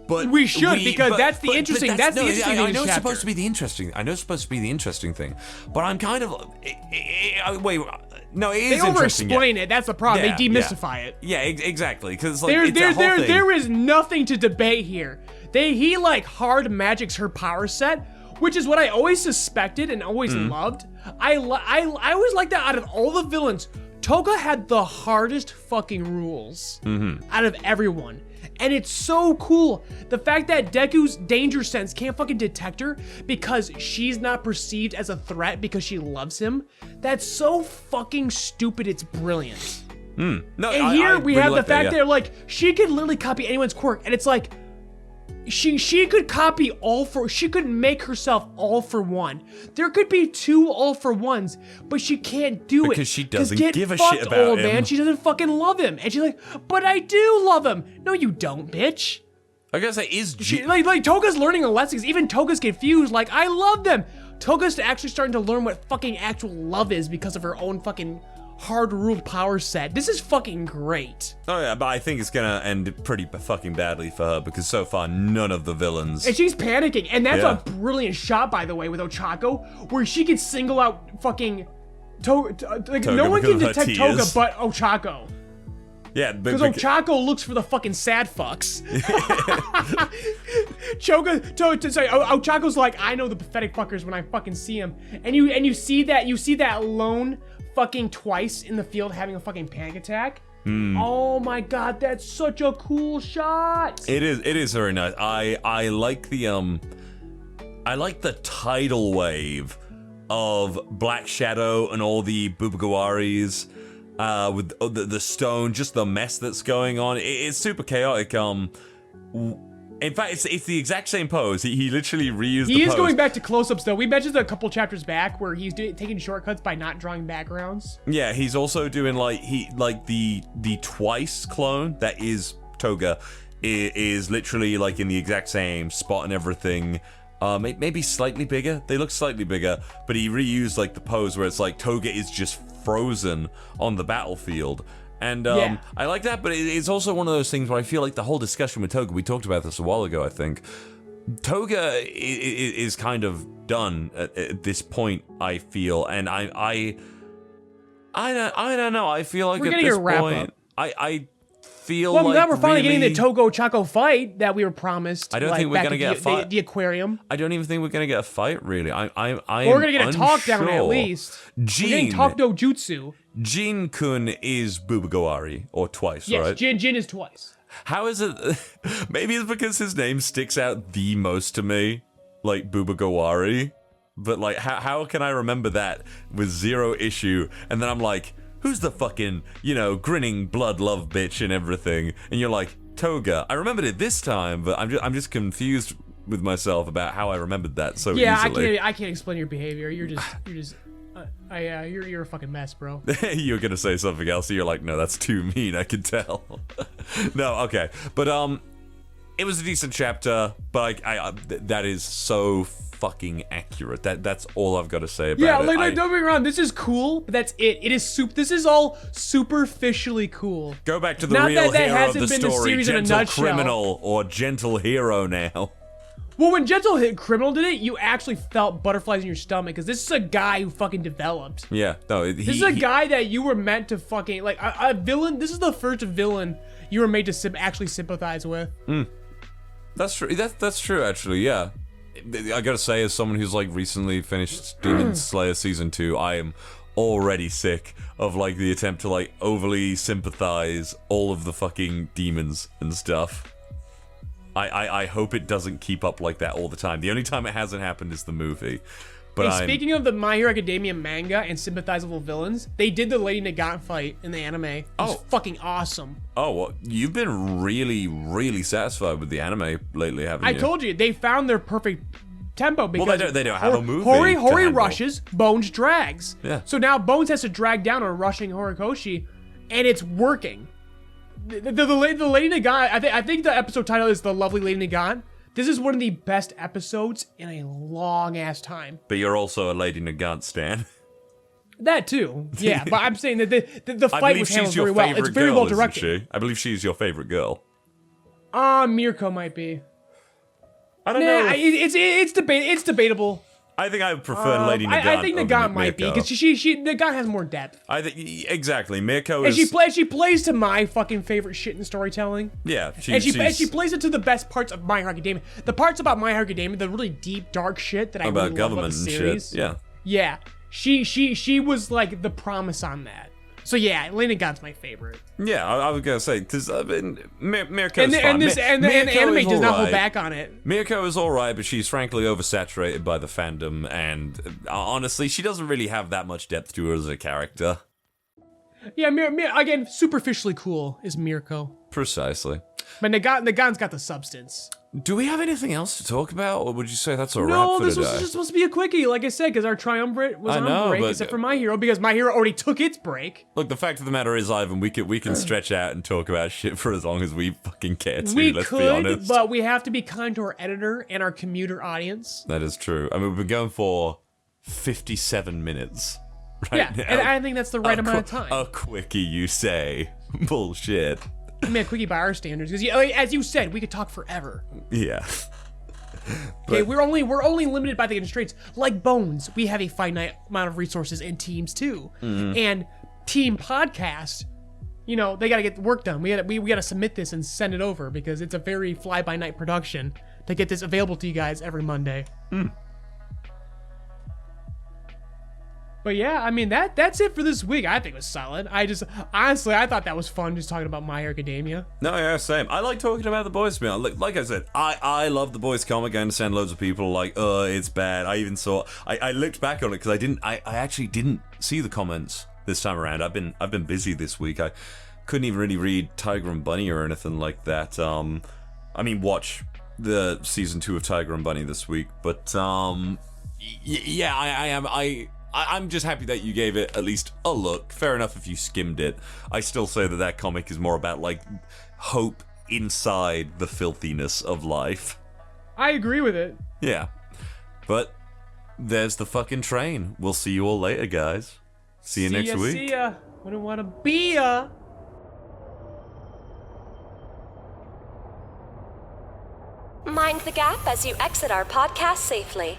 But
we should, because that's the interesting. That's the interesting thing.
I know it's supposed to be the interesting. I know it's supposed to be the interesting thing, but I'm kind of wait. No, it is
interesting. They over-explain
it.
That's the problem. They demystify it.
Yeah, exactly. Because like,
there is nothing to debate here. He like hard magics her power set, which is what I always suspected and always loved. I always liked that out of all the villains. Toga had the hardest fucking rules out of everyone. And it's so cool. The fact that Deku's danger sense can't fucking detect her because she's not perceived as a threat because she loves him. That's so fucking stupid, it's brilliant.
No,
and here we have the fact that like, she could literally copy anyone's quirk. And it's like, she could copy she could make herself all for one. There could be 2 all for ones, but she can't do it.
Because she doesn't give a shit about
old
him.
Man. She doesn't fucking love him. And she's like, but I do love him. No, you don't, bitch.
I gotta say,
like Toga's learning a lesson. Even Toga's confused, like, I love them. Toga's actually starting to learn what fucking actual love is because of her own fucking hard-ruled power set. This is fucking great.
Oh yeah, but I think it's gonna end pretty fucking badly for her because so far none of the villains.
And she's panicking, and that's a brilliant shot, by the way, with Ochako, where she can single out fucking Toga. No one can detect Toga but Ochako.
Yeah,
because Ochako looks for the fucking sad fucks. Ochako's like, I know the pathetic fuckers when I fucking see them, and you see that lone fucking twice in the field having a fucking panic attack. Oh my god, that's such a cool shot.
It is very nice. I like the tidal wave of Black Shadow and all the Bubugawaris with the stone, just the mess that's going on. It's super chaotic. In fact, it's the exact same pose. He literally reused the pose.
He is going back to close-ups, though. We mentioned a couple chapters back where he's taking shortcuts by not drawing backgrounds.
Yeah, he's also doing the twice clone that is Toga is literally like in the exact same spot and everything. Maybe slightly bigger. They look slightly bigger, but he reused like the pose where it's like Toga is just frozen on the battlefield. And I like that, but it's also one of those things where I feel like the whole discussion with Toga, we talked about this a while ago, I think. Toga is kind of done at this point, I feel, and I don't know. I feel like
we're
at this point, I feel
well,
like
now we're finally
really,
getting the Toga Ochako fight that we were promised.
I don't think we're gonna get a fight.
The aquarium.
I don't even think we're gonna get a fight, really.
We're gonna get a talk down at least. We're getting talk no jutsu.
Jin-kun is Bubagawari, or twice, right?
Yes, Jin is twice.
How is it? Maybe it's because his name sticks out the most to me, like Bubagawari. But like, how can I remember that with zero issue? And then I'm like, who's the fucking, grinning blood love bitch and everything? And you're like, Toga. I remembered it this time, but I'm just confused with myself about how I remembered that so easily.
Yeah, I can't explain your behavior. You're a fucking mess, bro.
You were gonna say something else, so you're like, no, that's too mean, I can tell. No, okay. But it was a decent chapter, but that is so fucking accurate. That's all I've got to say about it.
Yeah, like, don't get me wrong, this is cool, but that's it. This is all superficially cool.
Go back to the
Not
real
that
hero of the
hasn't been the
story,
series in a
gentle
nutshell.
criminal or gentle hero now.
Well, when Gentle Criminal did it, you actually felt butterflies in your stomach, because this is a guy who fucking developed.
Yeah, no,
This is a guy that you were meant to fucking, like, a villain. This is the first villain you were made to actually sympathize with.
That's true. That's true, actually. Yeah, I gotta say, as someone who's like recently finished Demon Slayer season 2, I am already sick of like the attempt to like overly sympathize all of the fucking demons and stuff. I hope it doesn't keep up like that all the time. The only time it hasn't happened is the movie. But
hey, speaking of the My Hero Academia manga and sympathizable villains, they did the Lady Nagant fight in the anime. It was fucking awesome.
Oh, well, you've been really, really satisfied with the anime lately, haven't you?
I told you, they found their perfect tempo because
they don't have a movie
Hori
to handle.
rushes, Bones drags.
Yeah.
So now Bones has to drag down on rushing Horikoshi, and it's working. The Lady Nagant, I think the episode title is The Lovely Lady Nagant. This is one of the best episodes in a long-ass time.
But you're also a Lady Nagant stan.
That too, yeah. But I'm saying that the fight was handled very well. It's very well directed.
I believe she's your favorite girl.
Mirko might be.
I don't know.
It's debatable.
I think I would prefer Lady Nagant.
I think
over
Nagant might be, because Nagant has more depth.
I think exactly. Mirko
And
is.
she plays to my fucking favorite shit in storytelling.
Yeah,
And she plays it to the best parts of My Hero Academia. The parts about My Hero Academia, the really deep, dark shit that I
about
really
government
love about the
and
series.
shit. Yeah.
Yeah. She was like the promise on that. So yeah, Lady Nagant's my favorite.
Yeah, I was gonna say because Mirko's
And
fine.
the anime
is
does not hold
alright.
back on it.
Mirko is alright, but she's frankly oversaturated by the fandom, and honestly, she doesn't really have that much depth to her as a character.
Yeah, again, superficially cool is Mirko.
Precisely.
But Nagant's got the substance.
Do we have anything else to talk about, or would you say that's a wrap
No,
for
this
today?
was just supposed to be a quickie, like I said, because our triumvirate was
I
on
know,
break,
but-
except for My Hero, because My Hero already took its break.
Look, the fact of the matter is, Ivan, we can stretch out and talk about shit for as long as we fucking care to,
We
let's be
could,
honest.
but we have to be kind to our editor and our commuter audience.
That is true. I mean, we've been going for 57 minutes right
Yeah,
now.
and I think that's the right amount of time.
A quickie, you say. Bullshit.
I mean, a quickie by our standards, because as you said, we could talk forever.
Yeah.
Okay, we're only limited by the constraints. Like Bones, we have a finite amount of resources and teams too. And Team Podcast, they gotta get the work done. We gotta submit this and send it over, because it's a very fly-by-night production to get this available to you guys every Monday. But yeah, I mean that's it for this week. I think it was solid. Honestly, I thought that was fun, just talking about My Hero Academia.
No, yeah, same. I like talking about The Boys. Man. Like I said, I love The Boys comic. I understand loads of people are like, it's bad. I even saw. I looked back on it because I actually didn't see the comments this time around. I've been busy this week. I couldn't even really read Tiger and Bunny or anything like that. I mean, watch the season 2 of Tiger and Bunny this week. But yeah, I'm just happy that you gave it at least a look. Fair enough if you skimmed it. I still say that comic is more about, like, hope inside the filthiness of life.
I agree with it.
Yeah. But there's the fucking train. We'll see you all later, guys. See you next week.
See ya. Wouldn't want to be ya.
Mind the gap as you exit our podcast safely.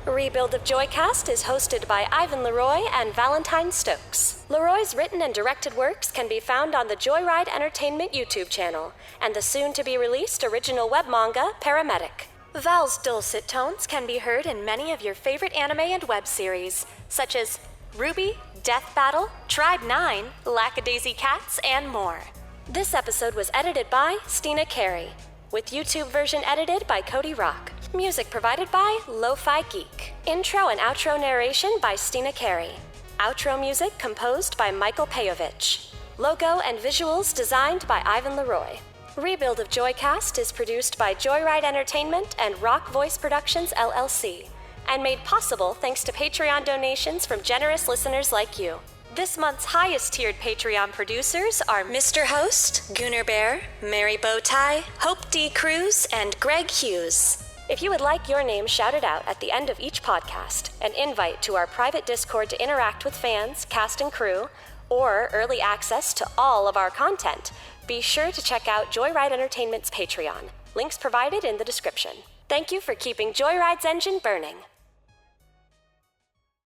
Rebuild of Joycast is hosted by Ivan LeRoy and Valentine Stokes. LeRoy's written and directed works can be found on the JoyRide Entertainment YouTube channel and the soon-to-be-released original web manga, Paramedic. Val's dulcet tones can be heard in many of your favorite anime and web series, such as Ruby, Death Battle, Tribe 9, Lackadaisy Cats, and more. This episode was edited by Steena Carey, with YouTube version edited by Cody Rock. Music provided by Lofi Geek. Intro and outro narration by Steena Carey. Outro music composed by Michael Pejovich. Logo and visuals designed by Ivan LeRoy. Rebuild of Joycast is produced by JoyRide Entertainment and Rock Voice Productions LLC, and made possible thanks to Patreon donations from generous listeners like you. This month's highest-tiered Patreon producers are Mr. Host, Gooner Bear, Mary Bowtie, Hope D. Cruz, and Greg Hughes. If you would like your name shouted out at the end of each podcast, an invite to our private Discord to interact with fans, cast and crew, or early access to all of our content, be sure to check out JoyRide Entertainment's Patreon. Links provided in the description. Thank you for keeping JoyRide's engine burning.